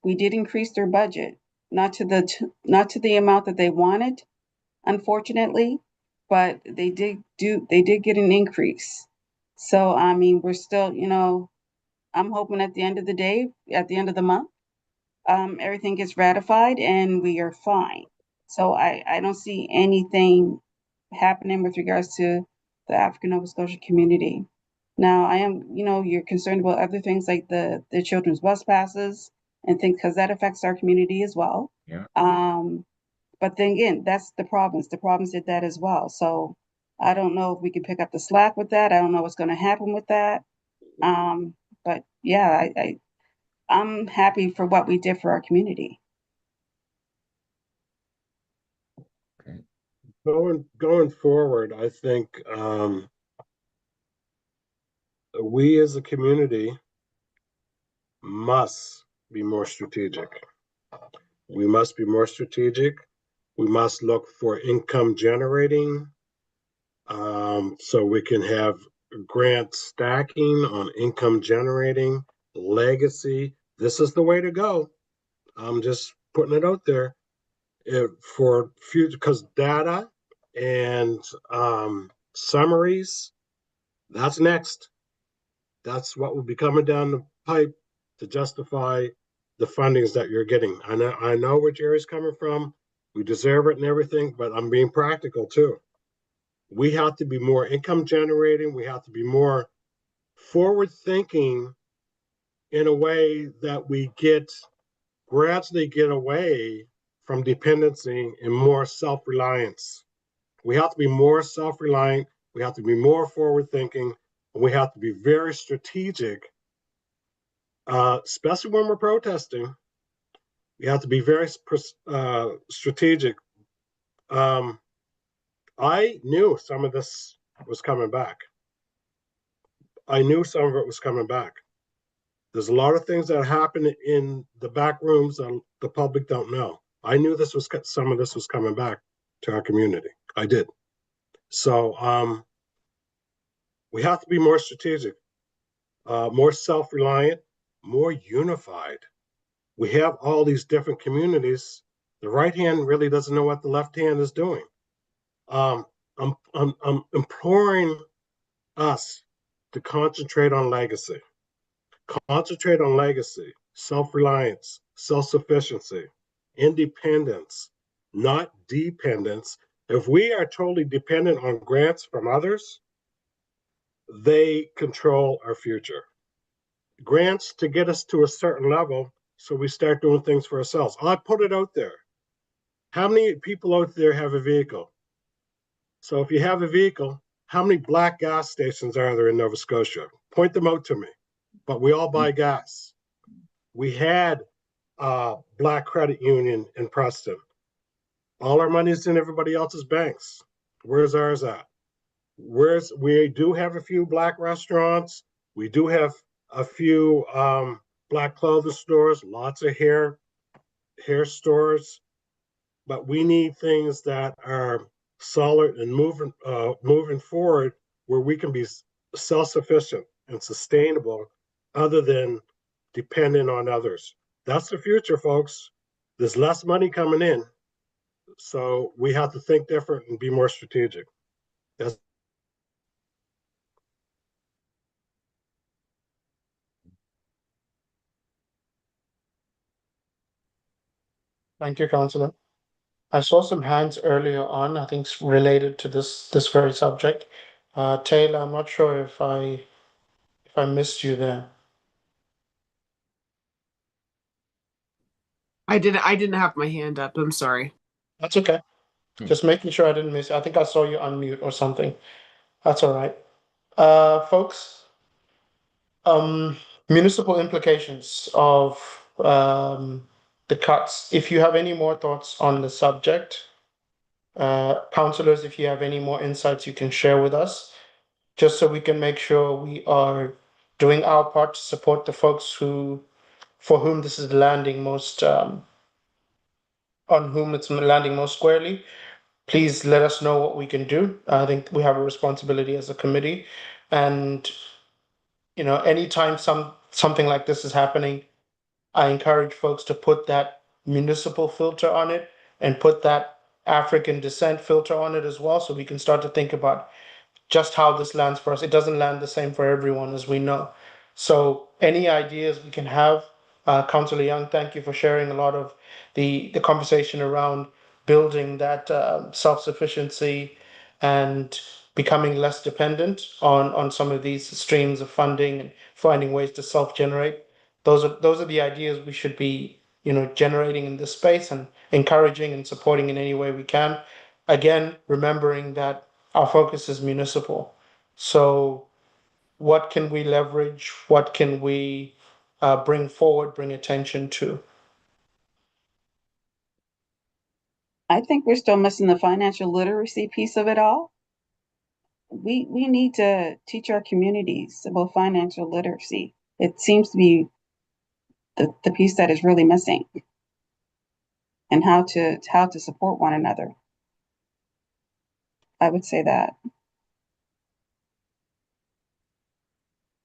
we did increase their budget, not to the amount that they wanted, unfortunately, but they did get an increase. So, I mean, we're still, I'm hoping at the end of the day, at the end of the month, everything gets ratified and we are fine. So I don't see anything happening with regards to the African Nova Scotia community. Now I am, you're concerned about other things like the children's bus passes and things, because that affects our community as well. Yeah. But then again, that's the province. The province did that as well. So I don't know if we can pick up the slack with that. I don't know what's going to happen with that. But yeah, I'm happy for what we did for our community. Okay. Going forward, I think we as a community must be more strategic. We must be more strategic. We must look for income generating So we can have grant stacking on income generating, legacy. This is the way to go. I'm just putting it out there for future, because data and summaries, that's next. That's what will be coming down the pipe to justify the fundings that you're getting. I know where Jerry's coming from. We deserve it and everything, but I'm being practical too. We have to be more income generating. We have to be more forward thinking in a way that we gradually get away from dependency and more self-reliance. We have to be more self-reliant. We have to be more forward thinking. And we have to be very strategic, especially when we're protesting. We have to be very strategic. I knew some of this was coming back. I knew some of it was coming back. There's a lot of things that happen in the back rooms that the public don't know. I knew some of this was coming back to our community. I did. So we have to be more strategic, more self-reliant, more unified. We have all these different communities. The right hand really doesn't know what the left hand is doing. I'm imploring us to concentrate on legacy. Concentrate on legacy, self-reliance, self-sufficiency, independence, not dependence. If we are totally dependent on grants from others, they control our future. Grants to get us to a certain level so we start doing things for ourselves. I put it out there. How many people out there have a vehicle? So if you have a vehicle, how many black gas stations are there in Nova Scotia? Point them out to me. But we all buy gas. We had Black Credit Union in Preston. All our money's in everybody else's banks. Where's ours at? We do have a few black restaurants. We do have a few black clothing stores, lots of hair stores. But we need things that are solid and moving forward, where we can be self-sufficient and sustainable, other than dependent on others. That's the future, folks. There's less money coming in, so we have to think different and be more strategic. That's Thank you, Councillor. I saw some hands earlier on, I think it's related to this very subject. Taylor, I'm not sure if I missed you there. I didn't have my hand up. I'm sorry. That's okay. Just making sure I didn't miss. I think I saw you unmute or something. That's all right. Folks, municipal implications of the cuts. If you have any more thoughts on the subject, councillors, if you have any more insights you can share with us, just so we can make sure we are doing our part to support the folks for whom this is landing most, on whom it's landing most squarely. Please let us know what we can do. I think we have a responsibility as a committee, and anytime something like this is happening, I encourage folks to put that municipal filter on it and put that African descent filter on it as well, so we can start to think about just how this lands for us. It doesn't land the same for everyone, as we know. So any ideas we can have, Councillor Young, thank you for sharing a lot of the conversation around building that self-sufficiency and becoming less dependent on some of these streams of funding and finding ways to self-generate. Those are the ideas we should be generating in this space and encouraging and supporting in any way we can. Again, remembering that our focus is municipal. So what can we leverage? What can we bring forward, bring attention to? I think we're still missing the financial literacy piece of it all. We need to teach our communities about financial literacy. It seems to be the piece that is really missing, and how to support one another. I would say that.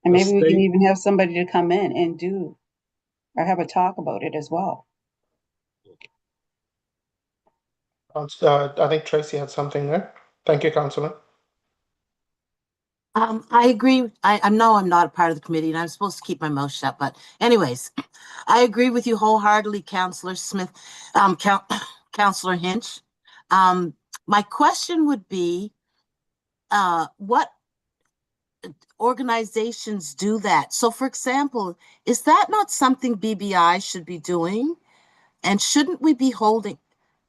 And The maybe we can state- even have somebody to come in and do, or have a talk about it as well. I think Tracy had something there. Thank you, Councillor. I agree. I know I'm not a part of the committee and I'm supposed to keep my mouth shut, but anyways, I agree with you wholeheartedly, Councillor Smith, Councillor Hinch. My question would be, what organizations do that? So for example, is that not something BBI should be doing? And shouldn't we be holding,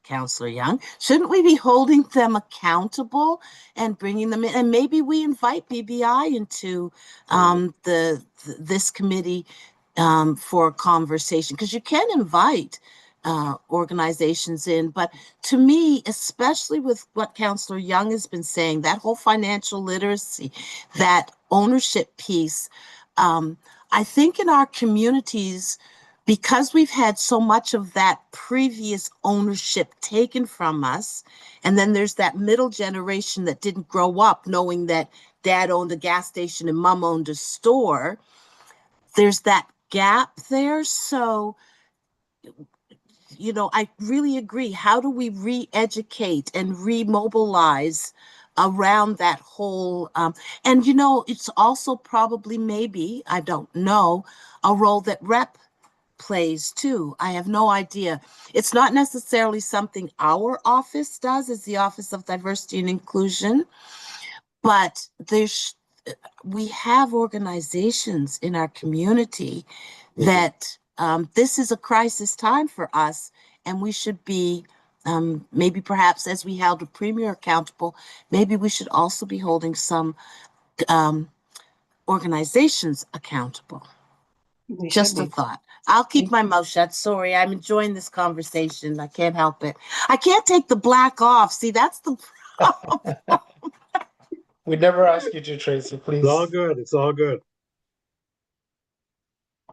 Councillor Young, shouldn't we be holding them accountable and bringing them in? And maybe we invite BBI into this committee for a conversation, because you can invite organizations in. But to me, especially with what Councillor Young has been saying, that whole financial literacy, that ownership piece, I think in our communities, because we've had so much of that previous ownership taken from us, and then there's that middle generation that didn't grow up knowing that dad owned a gas station and mom owned a store, there's that gap there. So, you know, I really agree. How do we re-educate and remobilize around that whole, and you know, it's also probably, maybe, I don't know, a role that rep plays too. I have no idea. It's not necessarily something our office does as the Office of Diversity and Inclusion, but we have organizations in our community that this is a crisis time for us, and we should be maybe perhaps as we held a premier accountable, maybe we should also be holding some organizations accountable. We Just should a be. thought. I'll keep my mouth shut. Sorry, I'm enjoying this conversation. I can't help it. I can't take the black off. See, that's the problem. We never ask you to, Tracy, please. It's all good. It's all good.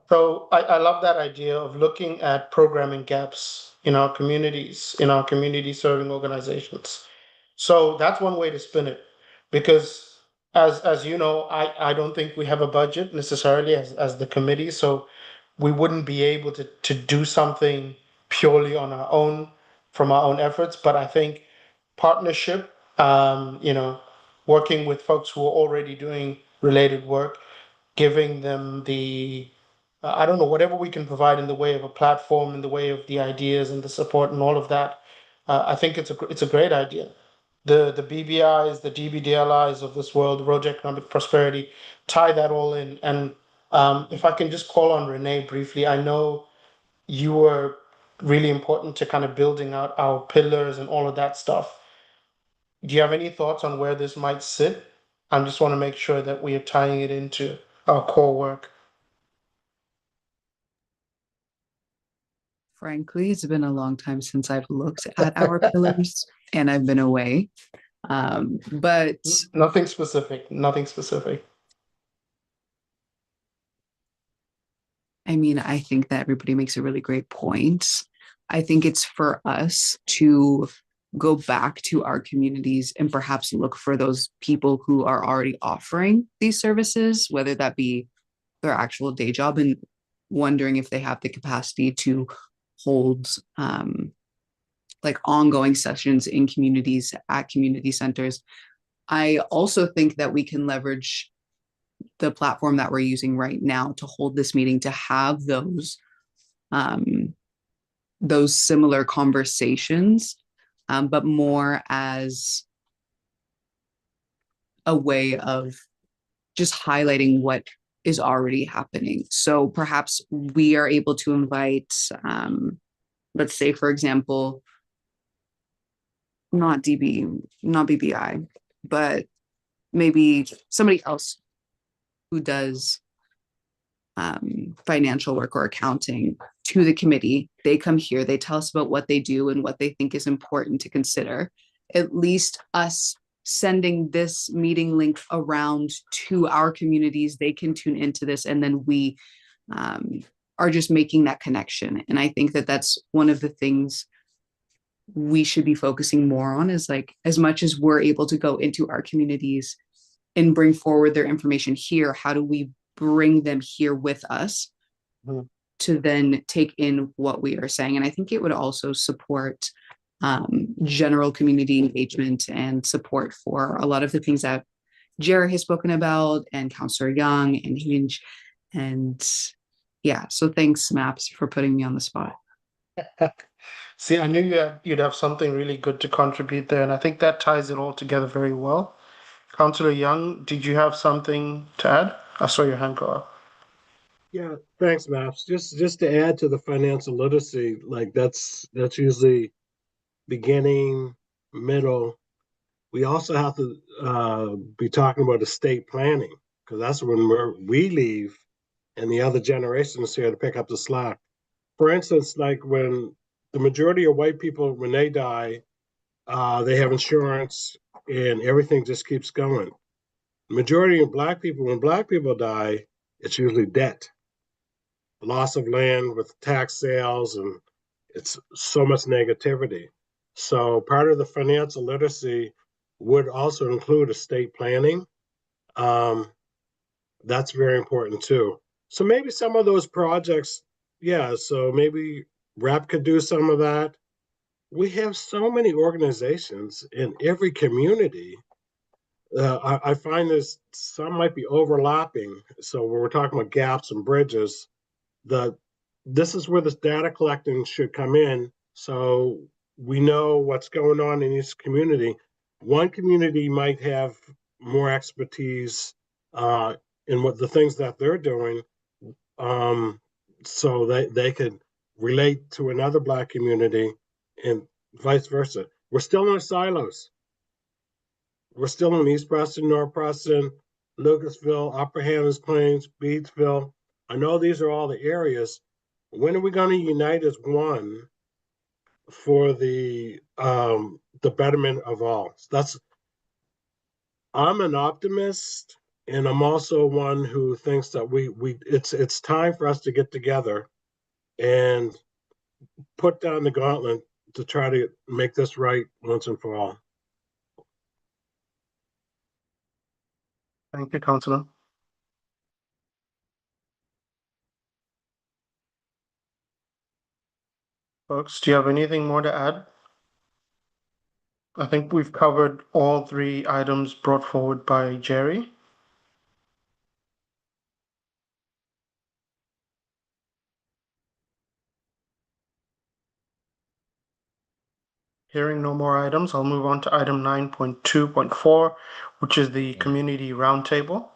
So I love that idea of looking at programming gaps in our communities, in our community serving organizations. So that's one way to spin it, because as you know, I don't think we have a budget necessarily as the committee, so we wouldn't be able to do something purely on our own from our own efforts. But I think partnership, working with folks who are already doing related work, giving them the I don't know, whatever we can provide in the way of a platform, in the way of the ideas and the support and all of that. I think it's a great idea. The BBIs, the DBDLIs of this world, Road to Economic Prosperity, tie that all in. And if I can just call on Renee briefly, I know you were really important to kind of building out our pillars and all of that stuff. Do you have any thoughts on where this might sit? I just want to make sure that we are tying it into our core work. Frankly, it's been a long time since I've looked at our pillars and I've been away. But Nothing specific, nothing specific. I mean, I think that everybody makes a really great point. I think it's for us to go back to our communities and perhaps look for those people who are already offering these services, whether that be their actual day job, and wondering if they have the capacity to hold like ongoing sessions in communities at community centers. I also think that we can leverage the platform that we're using right now to hold this meeting, to have those similar conversations, but more as a way of just highlighting what is already happening. So perhaps we are able to invite, let's say, for example, not BBI, but maybe somebody else who does financial work or accounting to the committee. They come here, they tell us about what they do and what they think is important to consider. At least us sending this meeting link around to our communities, they can tune into this, and then we are just making that connection. And I think that that's one of the things we should be focusing more on, is like, as much as we're able to go into our communities and bring forward their information here, how do we bring them here with us Mhm. to then take in what we are saying. And I think it would also support general community engagement and support for a lot of the things that Jared has spoken about and Councillor Young and Hinge. And yeah, so thanks, Maps, for putting me on the spot. See, I knew you'd have something really good to contribute there, and I think that ties it all together very well. Councillor Young, did you have something to add? I saw your hand go up. Yeah, thanks, Maps. Just to add to the financial literacy, like that's usually beginning, middle. We also have to be talking about estate planning, because that's when we leave and the other generation is here to pick up the slack. For instance, like when the majority of white people, when they die, they have insurance and everything just keeps going. The majority of Black people, when Black people die, it's usually debt, loss of land with tax sales, and it's so much negativity. So part of the financial literacy would also include estate planning. That's very important too. So maybe some of those projects, yeah, so maybe RAP could do some of that. We have so many organizations in every community. I find this, some might be overlapping. So when we're talking about gaps and bridges, this is where this data collecting should come in. So we know what's going on in each community. One community might have more expertise in what the things that they're doing, so they could relate to another Black community and vice versa. We're still in silos. We're still in East Preston, North Preston, Lucasville, Upper Hammonds Plains, Beatsville. I know these are all the areas. When are we going to unite as one for the betterment of all? So I'm an optimist, and I'm also one who thinks that it's time for us to get together and put down the gauntlet to try to make this right once and for all. Thank you, Councillor. Folks, do you have anything more to add? I think we've covered all three items brought forward by Jerry. Hearing no more items, I'll move on to item 9.2.4, which is the community roundtable.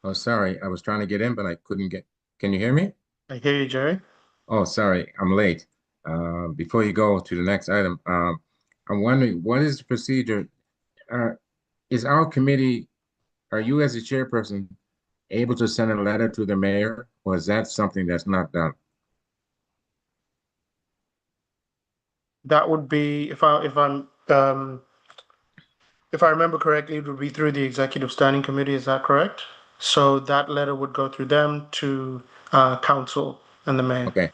Oh, sorry, I was trying to get in, but I couldn't get. Can you hear me? I hear you, Jerry. Oh, sorry, I'm late. Before you go to the next item, I'm wondering what is the procedure? Is our committee, are you as a chairperson able to send a letter to the mayor, or is that something that's not done? That would be, if I remember correctly, it would be through the executive standing committee. Is that correct? So that letter would go through them to council and the mayor. Okay.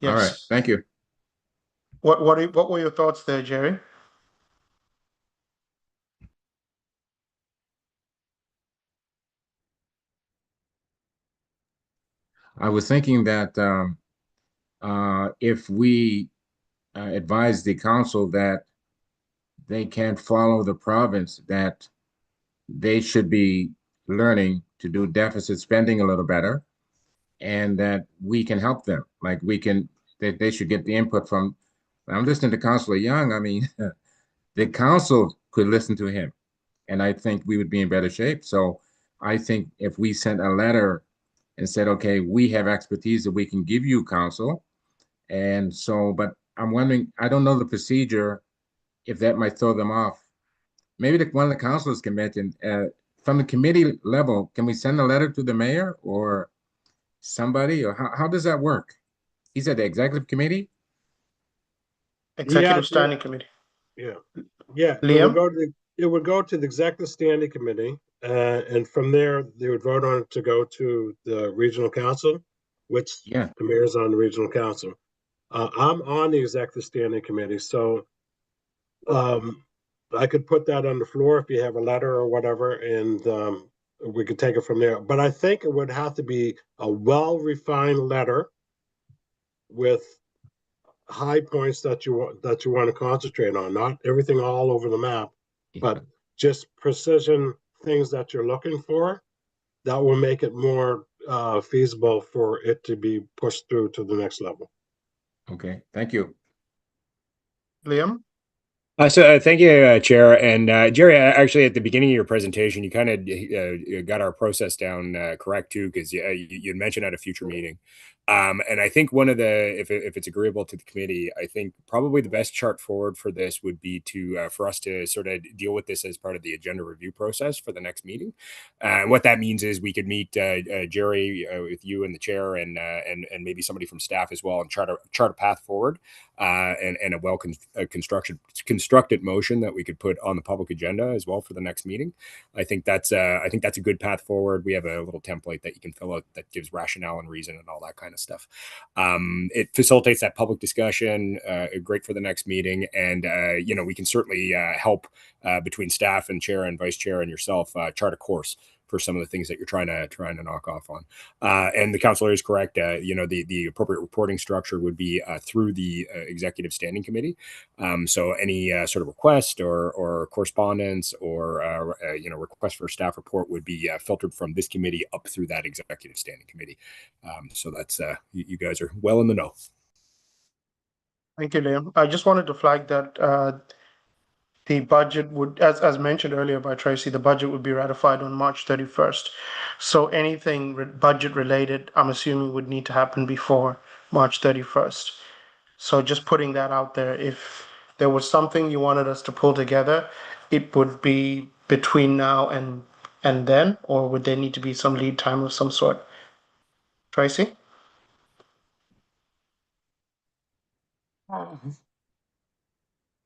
Yes. All right. Thank you. What were your thoughts there, Jerry? I was thinking that if we advise the council that they can't follow the province, that they should be learning to do deficit spending a little better, and that we can help them. Like they should get the input from. I'm listening to Councillor Young. I mean, the council could listen to him, and I think we would be in better shape. So I think if we sent a letter and said, okay, we have expertise that we can give you, council, and so, but I'm wondering, I don't know the procedure, if that might throw them off. Maybe one of the councilors can mention, from the committee level, can we send a letter to the mayor or somebody, or how does that work? He's at the executive committee? Executive standing committee. Yeah. Yeah. Liam? It would go to the executive standing committee, and from there they would vote on it to go to the regional council, which the mayor's on the regional council. I'm on the executive standing committee, so I could put that on the floor if you have a letter or whatever, and we could take it from there. But I think it would have to be a well-refined letter with high points that you want to concentrate on, not everything all over the map, but just precision things that you're looking for that will make it more feasible for it to be pushed through to the next level. Okay, thank you. Liam? Thank you, Chair. And Jerry, actually, at the beginning of your presentation, you kind of got our process down correct too, because you mentioned at a future meeting. And I think one of the, if it's agreeable to the committee, I think probably the best chart forward for this would be to for us to sort of deal with this as part of the agenda review process for the next meeting. And what that means is we could meet Jerry with you and the chair and maybe somebody from staff as well and chart a path forward and a well constructed motion that we could put on the public agenda as well for the next meeting. I think that's a good path forward. We have a little template that you can fill out that gives rationale and reason and all that kind of stuff. It facilitates that public discussion, great for the next meeting. And, we can certainly help between staff and chair and vice chair and yourself chart a course for some of the things that you're trying to knock off on. And the counselor is correct. The appropriate reporting structure would be through the executive standing committee. So any sort of request or correspondence or request for a staff report would be filtered from this committee up through that executive standing committee. So that's you guys are well in the know. Thank you, Liam. I just wanted to flag that the budget would, as mentioned earlier by Tracy, the budget would be ratified on March 31st. So anything budget related, I'm assuming, would need to happen before March 31st. So just putting that out there, if there was something you wanted us to pull together, it would be between now and then, or would there need to be some lead time of some sort? Tracy?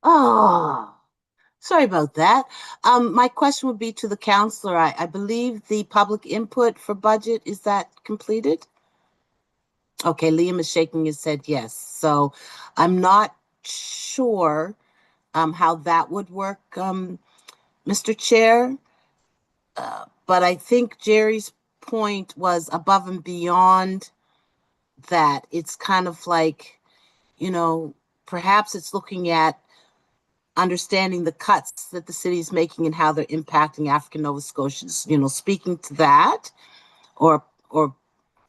Oh, sorry about that. My question would be to the counselor. I believe the public input for budget, is that completed? Okay, Liam is shaking his head yes. So I'm not sure how that would work, Mr. Chair. But I think Jerry's point was above and beyond that. It's kind of like, perhaps it's looking at understanding the cuts that the city is making and how they're impacting African Nova Scotians, speaking to that or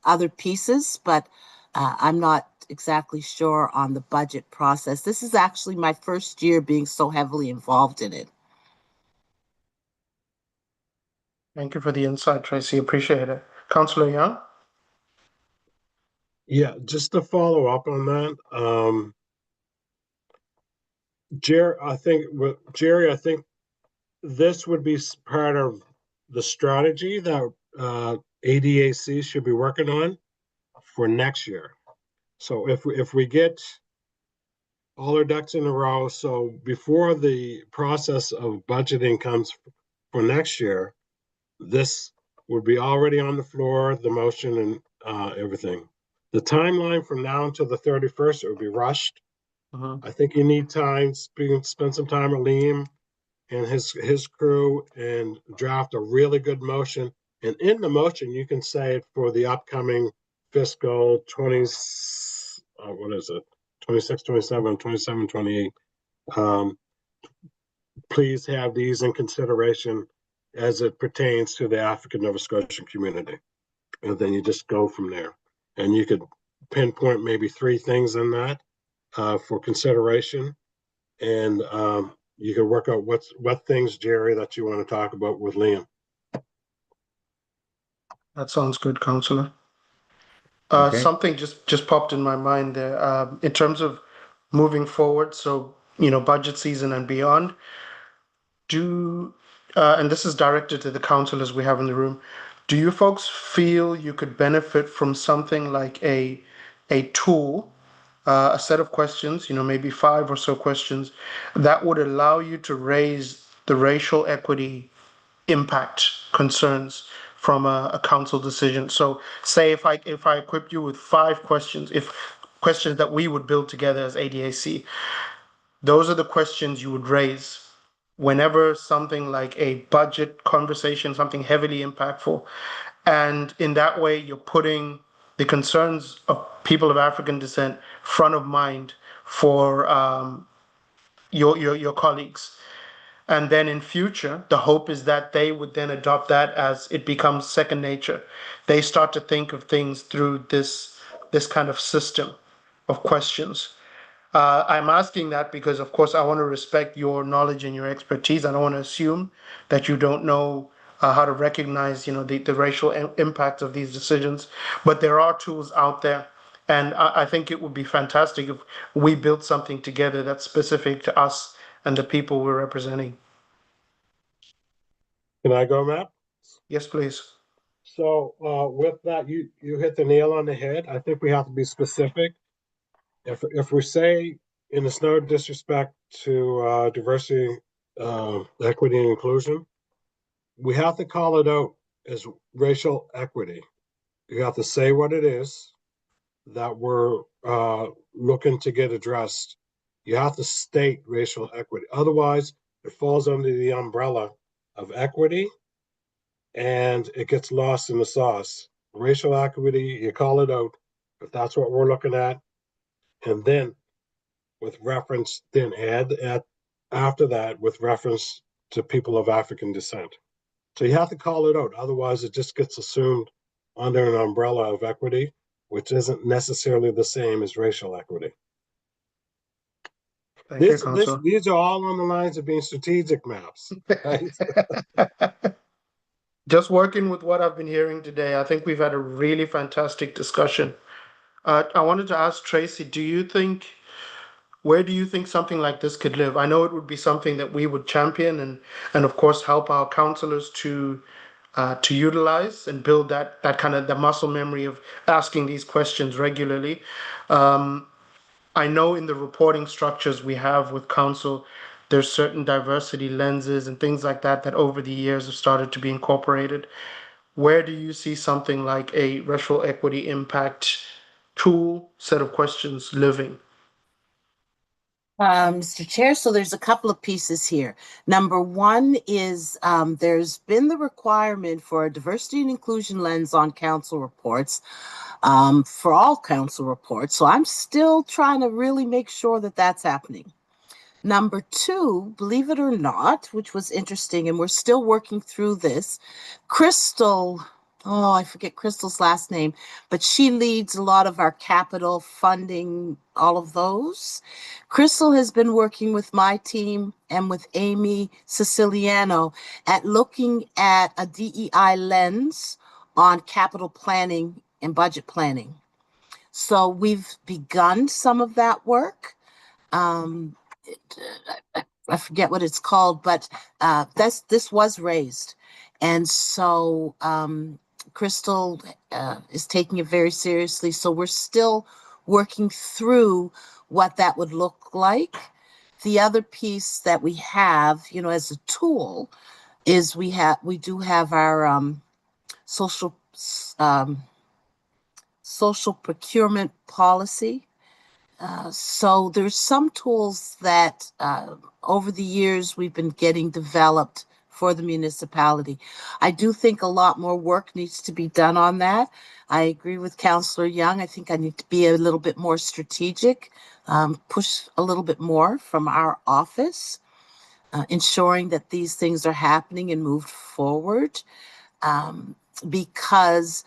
other pieces, but I'm not exactly sure on the budget process. This is actually my first year being so heavily involved in it. Thank you for the insight, Tracy. Appreciate it. Councillor Young? Yeah, just to follow up on that, Jerry, I think this would be part of the strategy that ADAC should be working on for next year. So if we get all our ducks in a row, so before the process of budgeting comes for next year, this would be already on the floor, the motion and everything. The timeline from now until the 31st, it would be rushed. I think you need time, spend some time with Liam and his crew and draft a really good motion. And in the motion, you can say it for the upcoming fiscal 26, 27, 27, 28. Please have these in consideration as it pertains to the African Nova Scotian community. And then you just go from there. And you could pinpoint maybe 3 things in that for consideration. And you can work out what things, Jerry, that you want to talk about with Liam. That sounds good, Councillor. Okay. Something just popped in my mind there. In terms of moving forward, so budget season and beyond, and this is directed to the councillors we have in the room, do you folks feel you could benefit from something like a tool, a set of questions, maybe 5 or so questions that would allow you to raise the racial equity impact concerns from a council decision? So say if I equip you with 5 questions, if questions that we would build together as ADAC, those are the questions you would raise whenever something like a budget conversation, something heavily impactful, and in that way you're putting the concerns of people of African descent front of mind for your colleagues. And then in future, the hope is that they would then adopt that as it becomes second nature. They start to think of things through this kind of system of questions. I'm asking that because, of course, I want to respect your knowledge and your expertise. I don't want to assume that you don't know how to recognize, the racial impact of these decisions. But there are tools out there, and I think it would be fantastic if we built something together that's specific to us and the people we're representing. Can I go, Matt? Yes, please. So with that, you hit the nail on the head. I think we have to be specific. If we say, and it's no disrespect to diversity, equity, and inclusion, we have to call it out as racial equity. You have to say what it is that we're looking to get addressed. You have to state racial equity. Otherwise, it falls under the umbrella of equity and it gets lost in the sauce. Racial equity, you call it out if that's what we're looking at. And then with reference, then add after that with reference to people of African descent. So you have to call it out. Otherwise, it just gets assumed under an umbrella of equity, which isn't necessarily the same as racial equity. These are all on the lines of being strategic maps. Right? Just working with what I've been hearing today, I think we've had a really fantastic discussion. I wanted to ask Tracy, where do you think something like this could live? I know it would be something that we would champion and of course help our counselors to utilize and build that kind of the muscle memory of asking these questions regularly. I know in the reporting structures we have with council, there's certain diversity lenses and things like that that over the years have started to be incorporated. Where do you see something like a racial equity impact tool set of questions living? Mr. Chair, so there's a couple of pieces here. Number one is there's been the requirement for a diversity and inclusion lens on council reports for all council reports. So I'm still trying to really make sure that that's happening. Number two, believe it or not, which was interesting, and we're still working through this, Crystal, oh, I forget Crystal's last name, but she leads a lot of our capital funding, all of those. Crystal has been working with my team and with Amy Siciliano at looking at a DEI lens on capital planning and budget planning. So we've begun some of that work. I forget what it's called, but this was raised. And so Crystal is taking it very seriously. So we're still working through what that would look like. The other piece that we have, as a tool is we do have our social procurement policy. So there's some tools that over the years we've been getting developed for the municipality. I do think a lot more work needs to be done on that. I agree with Councillor Young. I think I need to be a little bit more strategic, push a little bit more from our office, ensuring that these things are happening and moved forward, because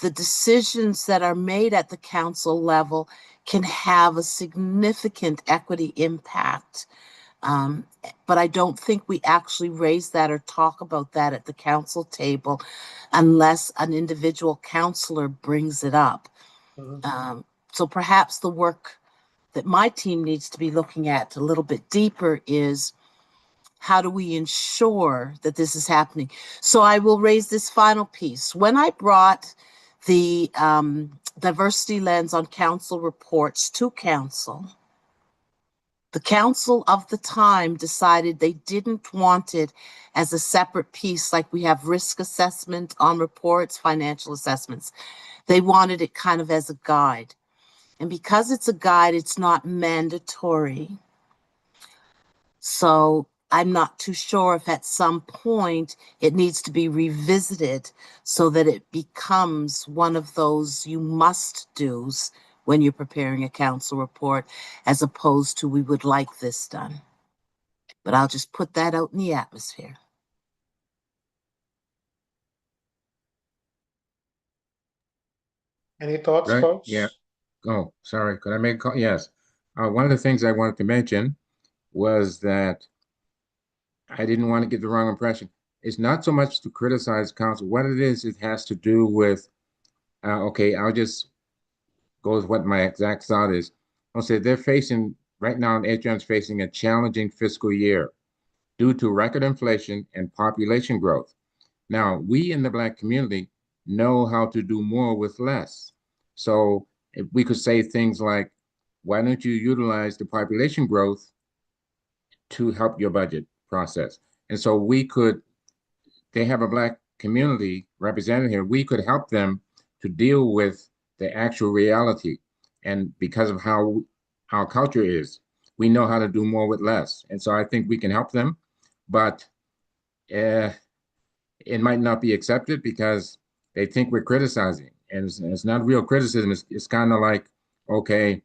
the decisions that are made at the council level can have a significant equity impact. But I don't think we actually raise that or talk about that at the council table unless an individual councillor brings it up. So perhaps the work that my team needs to be looking at a little bit deeper is how do we ensure that this is happening? So I will raise this final piece. When I brought the diversity lens on council reports to council, the council of the time decided they didn't want it as a separate piece like we have risk assessment on reports, financial assessments. They wanted it kind of as a guide. And because it's a guide, it's not mandatory. So I'm not too sure if at some point it needs to be revisited so that it becomes one of those you must do's when you're preparing a council report, as opposed to we would like this done. But I'll just put that out in the atmosphere. Any thoughts, Right? folks? Yeah. Oh, sorry. Could I make a call? Yes. One of the things I wanted to mention was that I didn't want to get the wrong impression. It's not so much to criticize council. What it is, it has to do with, okay, I'll just go with what my exact thought is. I'll say they're facing, right now, HM's facing a challenging fiscal year due to record inflation and population growth. Now, we in the Black community know how to do more with less. So if we could say things like, why don't you utilize the population growth to help your budget process? And so they have a Black community represented here. We could help them to deal with the actual reality. And because of how our culture is, we know how to do more with less. And so I think we can help them, but it might not be accepted because they think we're criticizing. And it's not real criticism. It's kind of like, okay,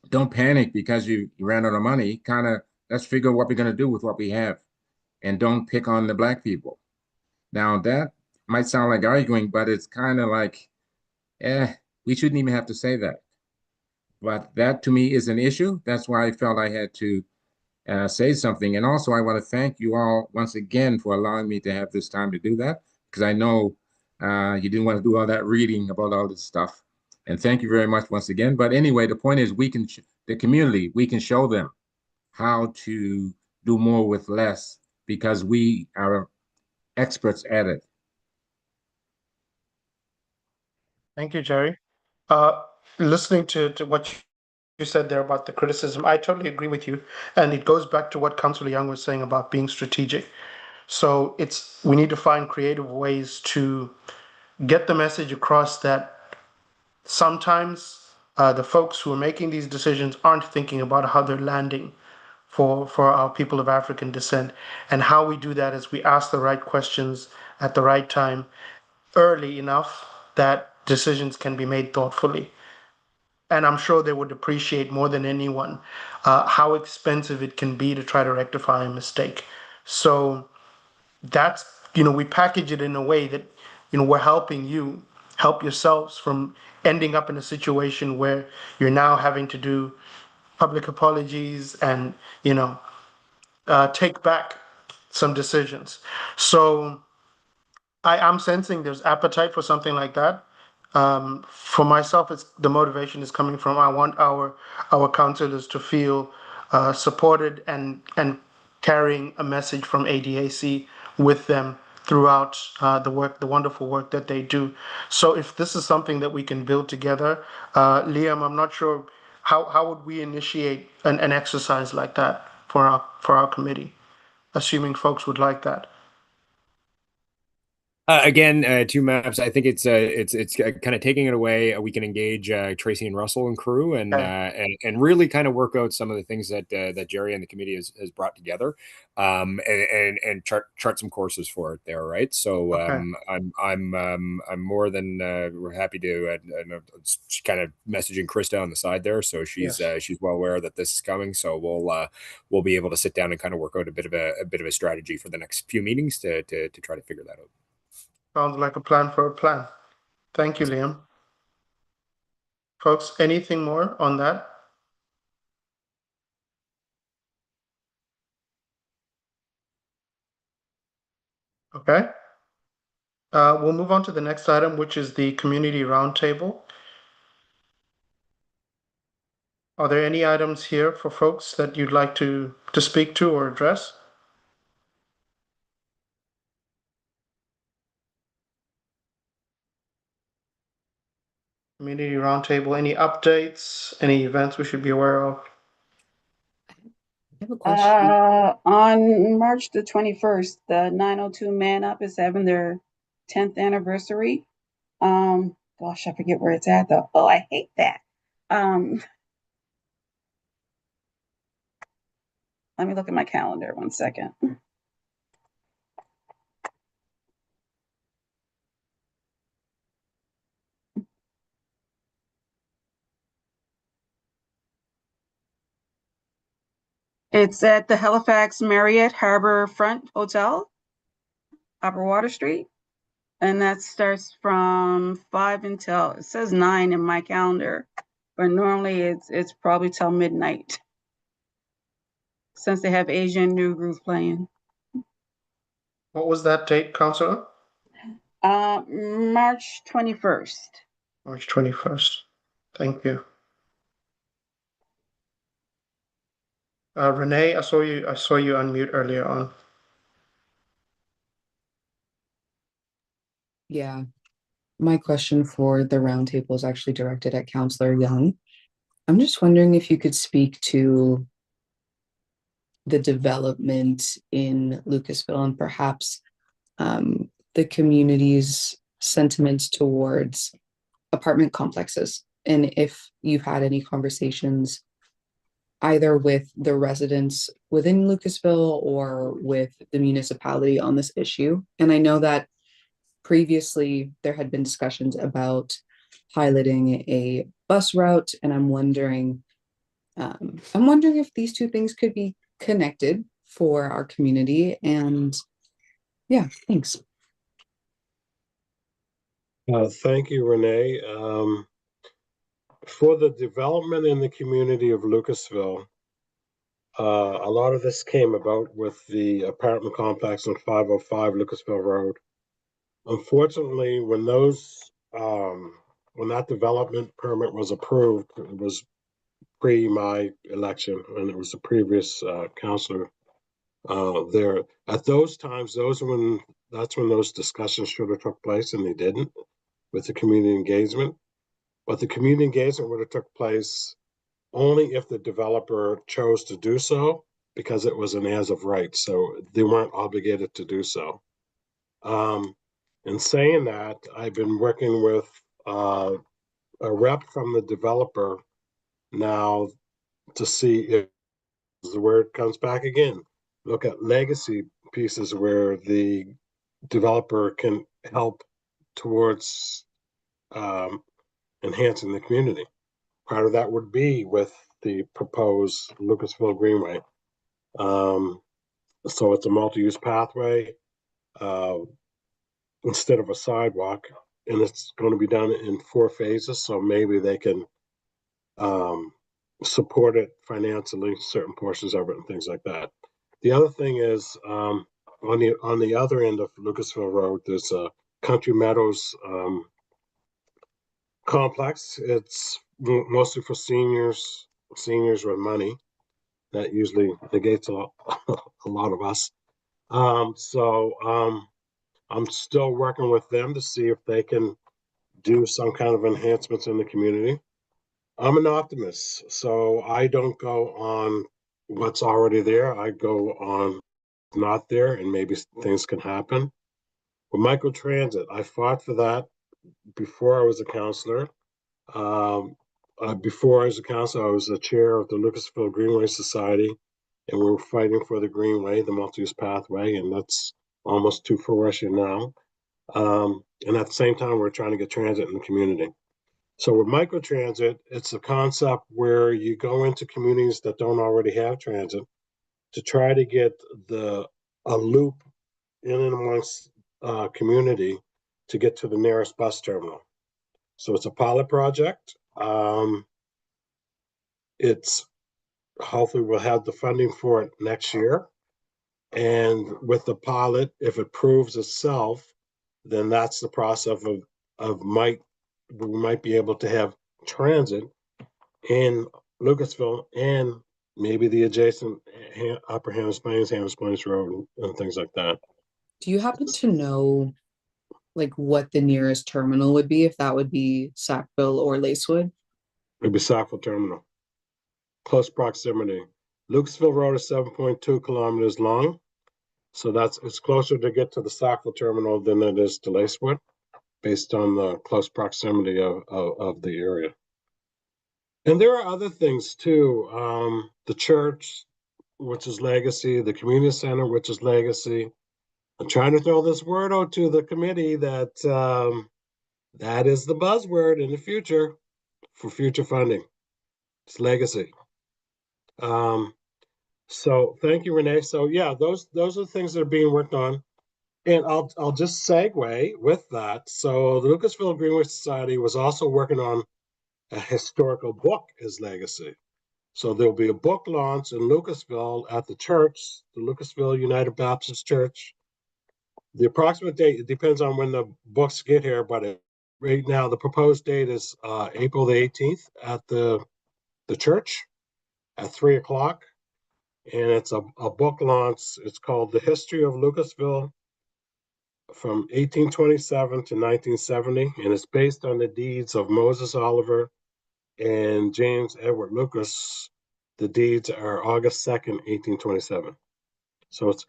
don't panic because you ran out of money. Kind of, let's figure what we're going to do with what we have. And don't pick on the Black people. Now, that might sound like arguing, but it's kind of like, we shouldn't even have to say that. But that to me is an issue. That's why I felt I had to say something. And also, I want to thank you all once again for allowing me to have this time to do that, because I know you didn't want to do all that reading about all this stuff. And thank you very much once again. But anyway, the point is the community, we can show them how to do more with less because we are experts at it. Thank you, Jerry. Listening to what you said there about the criticism, I totally agree with you. And it goes back to what Councillor Young was saying about being strategic. So we need to find creative ways to get the message across that sometimes the folks who are making these decisions aren't thinking about how they're landing for our people of African descent. And how we do that is we ask the right questions at the right time, early enough that decisions can be made thoughtfully. And I'm sure they would appreciate more than anyone how expensive it can be to try to rectify a mistake. So that's, we package it in a way that, we're helping you help yourselves from ending up in a situation where you're now having to do public apologies and, take back some decisions. So I'm sensing there's appetite for something like that. For myself, it's the motivation is coming from I want our councillors to feel supported and carrying a message from ADAC with them throughout the wonderful work that they do. So if this is something that we can build together, Liam, I'm not sure how would we initiate an exercise like that for our committee, assuming folks would like that. Again, two maps. I think it's kind of taking it away. We can engage Tracy and Russell and crew, and really kind of work out some of the things that that Jerry and the committee has brought together, and chart some courses for it there, right? So I'm more than we're happy to kind of messaging Krista on the side there, so she's well aware that this is coming. So we'll be able to sit down and kind of work out a bit of a strategy for the next few meetings to try to figure that out. Sounds like a plan for a plan. Thank you, Liam. Folks, anything more on that? Okay. We'll move on to the next item, which is the community roundtable. Are there any items here for folks that you'd like to speak to or address? Community roundtable, any updates, any events we should be aware of? I have a question. On March the 21st, the 902 Man Up is having their 10th anniversary. Gosh, I forget where it's at though. Oh, I hate that. Let me look at my calendar 1 second. It's at the Halifax Marriott Harbor Front Hotel, Upper Water Street. And that starts from 5 until, it says 9 in my calendar, but normally it's probably till midnight. Since they have Asian New Groove playing. What was that date, Councillor? March 21st. March 21st. Thank you. Renee, I saw you unmute earlier on. Yeah. My question for the roundtable is actually directed at Councillor Young. I'm just wondering if you could speak to the development in Lucasville and perhaps the community's sentiments towards apartment complexes, and if you've had any conversations either with the residents within Lucasville or with the municipality on this issue. And I know that previously there had been discussions about piloting a bus route, and I'm wondering if these two things could be connected for our community. And yeah, thanks. Thank you, Renee. For the development in the community of Lucasville, a lot of this came about with the apartment complex on 505 Lucasville Road. Unfortunately, when that development permit was approved, it was pre my election, and it was the previous councillor there. At those times, that's when those discussions should have took place, and they didn't, with the community engagement. But the community engagement would have took place only if the developer chose to do so, because it was an as of right, so they weren't obligated to do so. In saying that, I've been working with a rep from the developer now to see if the word comes back again. Look at legacy pieces where the developer can help towards enhancing the community. Part of that would be with the proposed Lucasville Greenway. So it's a multi-use pathway instead of a sidewalk, and it's going to be done in 4 phases. So maybe they can support it financially, certain portions of it, and things like that. The other thing is on the other end of Lucasville Road, there's a Country Meadows complex. It's mostly for seniors with money. That usually negates a lot of us. So I'm still working with them to see if they can do some kind of enhancements in the community. I'm an optimist, so I don't go on what's already there. I go on not there, and maybe things can happen. With microtransit, I fought for that before I was a councillor. Before I was a councillor, I was the chair of the Lucasville Greenway Society, and we were fighting for the Greenway, the multi-use pathway, and that's almost to fruition now. And at the same time, we're trying to get transit in the community. So with microtransit, it's a concept where you go into communities that don't already have transit to try to get a loop in and amongst community to get to the nearest bus terminal. So it's a pilot project. It's hopefully we'll have the funding for it next year. And with the pilot, if it proves itself, then that's the process of we might be able to have transit in Lucasville and maybe the adjacent Upper Hannah Plains Road, and things like that. Do you happen to know like what the nearest terminal would be, if that would be Sackville or Lacewood? It'd be Sackville Terminal. Close proximity. Lucasville Road is 7.2 kilometers long. So it's closer to get to the Sackville Terminal than it is to Lacewood, based on the close proximity of the area. And there are other things too. The church which is legacy, the community center, which is legacy. I'm trying to throw this word out to the committee that that is the buzzword in the future for future funding. It's legacy. So thank you, Renee. So yeah, those are the things that are being worked on. And I'll just segue with that. So the Lucasville Greenway Society was also working on a historical book as legacy. So there'll be a book launch in Lucasville at the church, the Lucasville United Baptist Church. The approximate date, it depends on when the books get here, but right now the proposed date is April the 18th at the church at 3:00. And it's a book launch. It's called The History of Lucasville from 1827 to 1970, and it's based on the deeds of Moses Oliver and James Edward Lucas. The deeds are August 2nd, 1827. So it's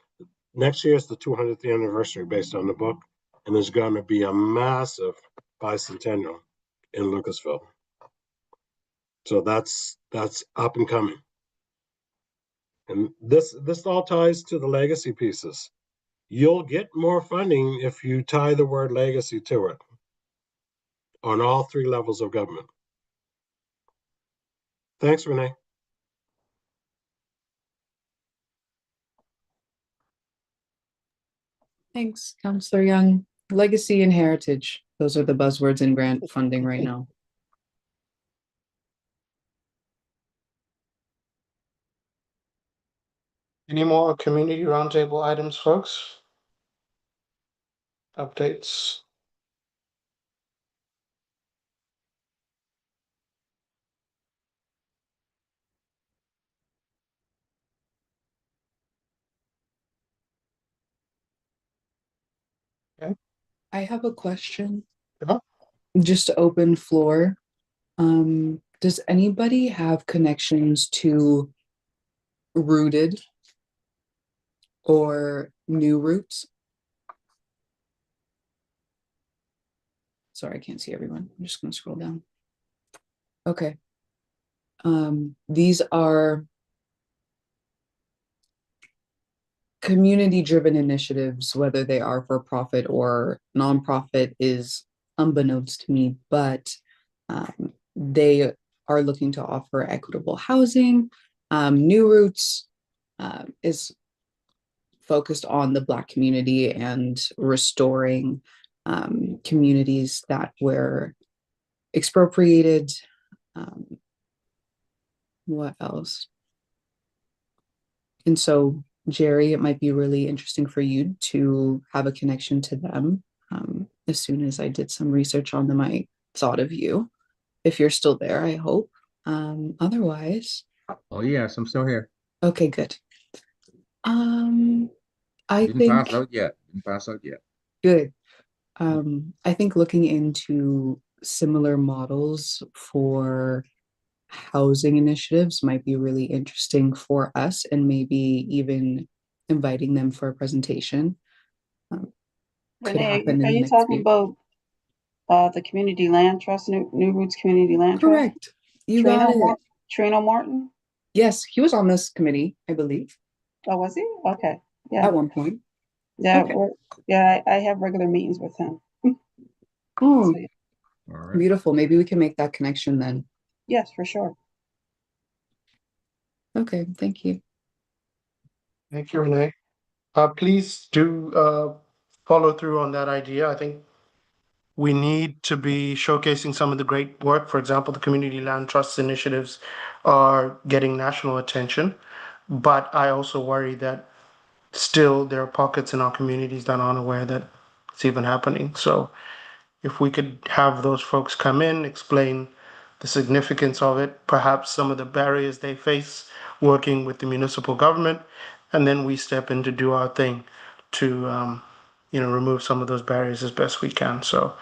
next year is the 200th anniversary based on the book, and there's going to be a massive bicentennial in Lucasville. So that's up and coming. And this all ties to the legacy pieces. You'll get more funding if you tie the word legacy to it on all 3 levels of government. Thanks, Renee. Thanks, Councillor Young. Legacy and heritage. Those are the buzzwords in grant funding right now. Any more community roundtable items, folks? Updates? I have a question. Yeah. Just open floor. Does anybody have connections to Rooted or New Roots? Sorry, I can't see everyone. I'm just gonna scroll down. Okay. These are community-driven initiatives, whether they are for profit or nonprofit is unbeknownst to me, but they are looking to offer equitable housing. New Roots is focused on the Black community and restoring communities that were expropriated. What else? And so, Jerry, it might be really interesting for you to have a connection to them. As soon as I did some research on them, I thought of you. If you're still there, I hope. Otherwise. Oh, yes, I'm still here. Okay, good. I Didn't think pass out yet. Didn't pass out yet. good. I think looking into similar models for housing initiatives might be really interesting for us, and maybe even inviting them for a presentation. Could Renee, happen in are the you next talking week. about the Community Land Trust, New Roots Community Land Trust? Correct. You got it. Trino Martin? Yes, he was on this committee, I believe, Oh, was he? Okay, yeah, at one point. yeah, Okay. I have regular meetings with him. Oh, So, yeah. All right. beautiful. Maybe we can make that connection then. Yes, for sure. Okay, thank you. Thank you, Renee. Please do follow through on that idea. I think we need to be showcasing some of the great work. For example, the Community Land Trust initiatives are getting national attention, but I also worry that still there are pockets in our communities that aren't aware that it's even happening. So if we could have those folks come in, explain the significance of it, perhaps some of the barriers they face working with the municipal government, and then we step in to do our thing to remove some of those barriers as best we can. So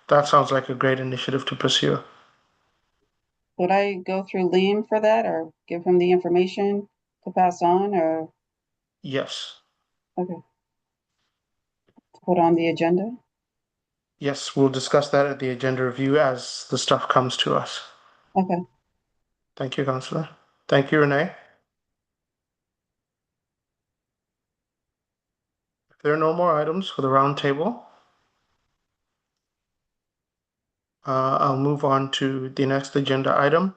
that sounds like a great initiative to pursue. Would I go through Liam for that, or give him the information to pass on, or, Yes. okay, to put on the agenda? Yes, we'll discuss that at the agenda review as the stuff comes to us. Okay. Thank you, Councillor. Thank you, Renee. There are no more items for the roundtable. I'll move on to the next agenda item,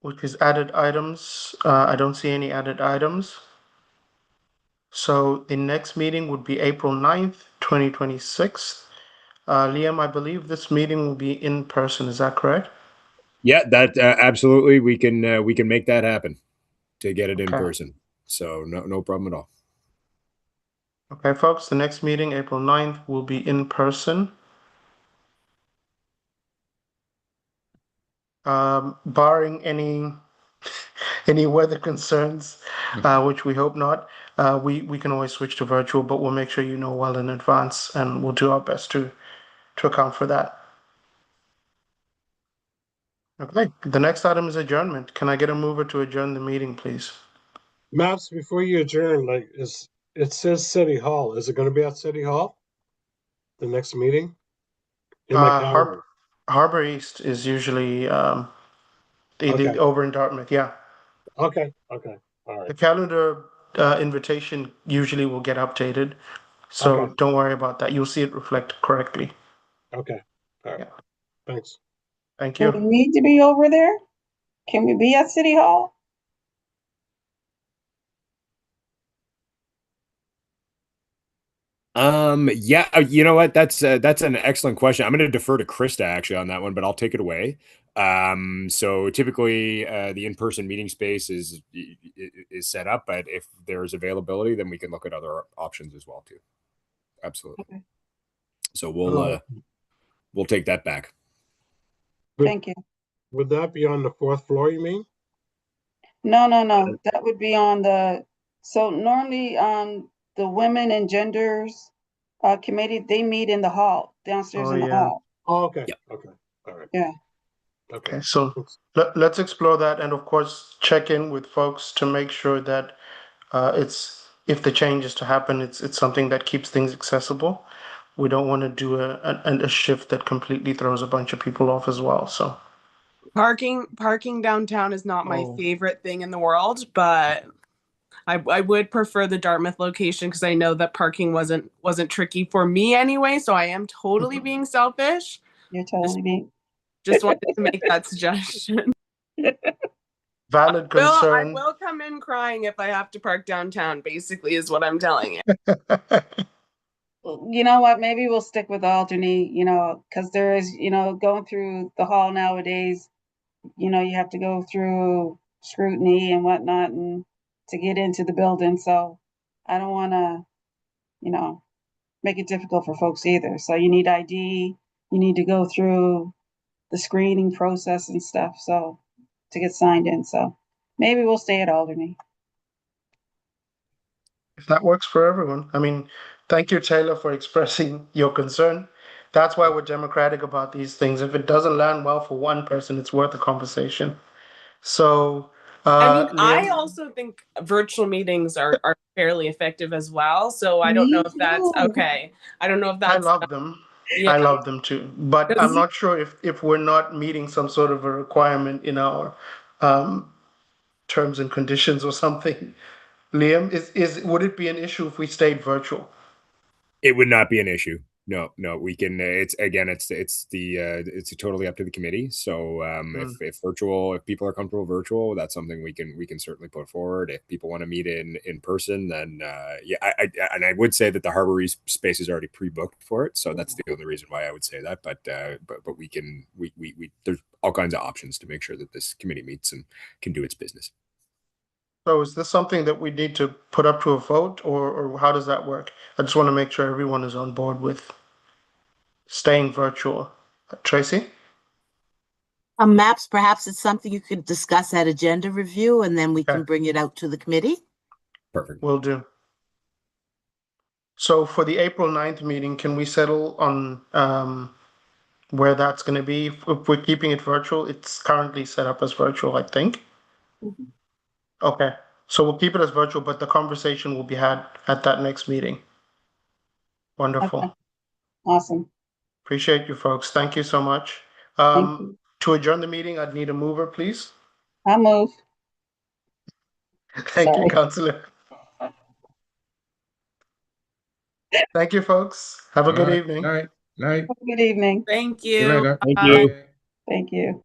which is added items. I don't see any added items. So the next meeting would be April 9th, 2026. Liam, I believe this meeting will be in person. Is that correct? Yeah, that absolutely we can make that happen to get it in Okay. person. So no problem at all. Okay, folks, the next meeting, April 9th, will be in person. Barring any weather concerns, which we hope not, we can always switch to virtual, but we'll make sure you know well in advance, and we'll do our best to account for that. Okay, the next item is adjournment. Can I get a mover to adjourn the meeting, please? Maps, before you adjourn, it says City Hall. Is it going to be at City Hall? The next meeting? In my calendar. Harbor East is usually Okay. over in Dartmouth. Yeah, Okay. All the right. calendar invitation usually will get updated, so Okay. don't worry about that. You'll see it reflect correctly. Okay. All right. Yeah. Thanks. Thank Do we you. need to be over there? Can we be at City Hall? Yeah, you know what? That's an excellent question. I'm going to defer to Krista actually on that one, but I'll take it away. So typically the in-person meeting space is set up, but if there's availability, then we can look at other options as well too. Absolutely. Okay. So we'll take that back. Thank you. Would that be on the fourth floor, you mean? No. That would be on so normally, the Women and Genders, committee, they meet in the hall, downstairs Oh, in the yeah. hall. Oh, okay. Yep. Okay. All right. Yeah. Okay. Okay, so let's explore that, and of course check in with folks to make sure that if the change is to happen, it's something that keeps things accessible. We don't want to do a shift that completely throws a bunch of people off as well. So Parking downtown is not my Oh. favorite thing in the world, but I would prefer the Dartmouth location because I know that parking wasn't tricky for me anyway. So I am totally being selfish. You're totally being. Just wanted to make that suggestion. valid I concern. will come in crying if I have to park downtown, basically, is what I'm telling you. You know what? Maybe we'll stick with Alderney, because there is, going through the hall nowadays, you have to go through scrutiny and whatnot and to get into the building. So I don't want to, make it difficult for folks either. So you need ID, you need to go through the screening process and stuff. So to get signed in. So maybe we'll stay at Alderney. If that works for everyone. I mean, thank you, Taylor, for expressing your concern. That's why we're democratic about these things. If it doesn't land well for one person, it's worth a conversation. So, I mean, I Liam, also think virtual meetings are fairly effective as well. So I don't know if that's okay. I don't know if I that's love them. yeah. I love them too. But I'm Because- not sure if we're not meeting some sort of a requirement in our terms and conditions or something. Liam, would it be an issue if we stayed virtual? It would not be an issue. No, we can. It's totally up to the committee. So if virtual, if people are comfortable virtual, that's something we can certainly put forward. If people want to meet in person, then yeah, I would say that the Harbor East space is already pre-booked for it. So that's the only reason why I would say that. But we can there's all kinds of options to make sure that this committee meets and can do its business. So is this something that we need to put up to a vote, or how does that work? I just want to make sure everyone is on board with staying virtual. Tracy? Maps, perhaps it's something you could discuss at agenda review, and then we Okay. can bring it out to the committee. Perfect. Will do. So for the April 9th meeting, can we settle on where that's going to be? If we're keeping it virtual, it's currently set up as virtual, I think. Mhm. Okay, so we'll keep it as virtual, but the conversation will be had at that next meeting. Wonderful. Okay. Awesome. Appreciate you folks. Thank you so much. Thank you. To adjourn the meeting, I'd need a mover, please. I'll move. Thank you, Sorry. Councillor. Thank you, folks. Have a good All right, evening. Night, night. Uh, Thank See you you. later. Thank Bye. you. Bye. Thank you.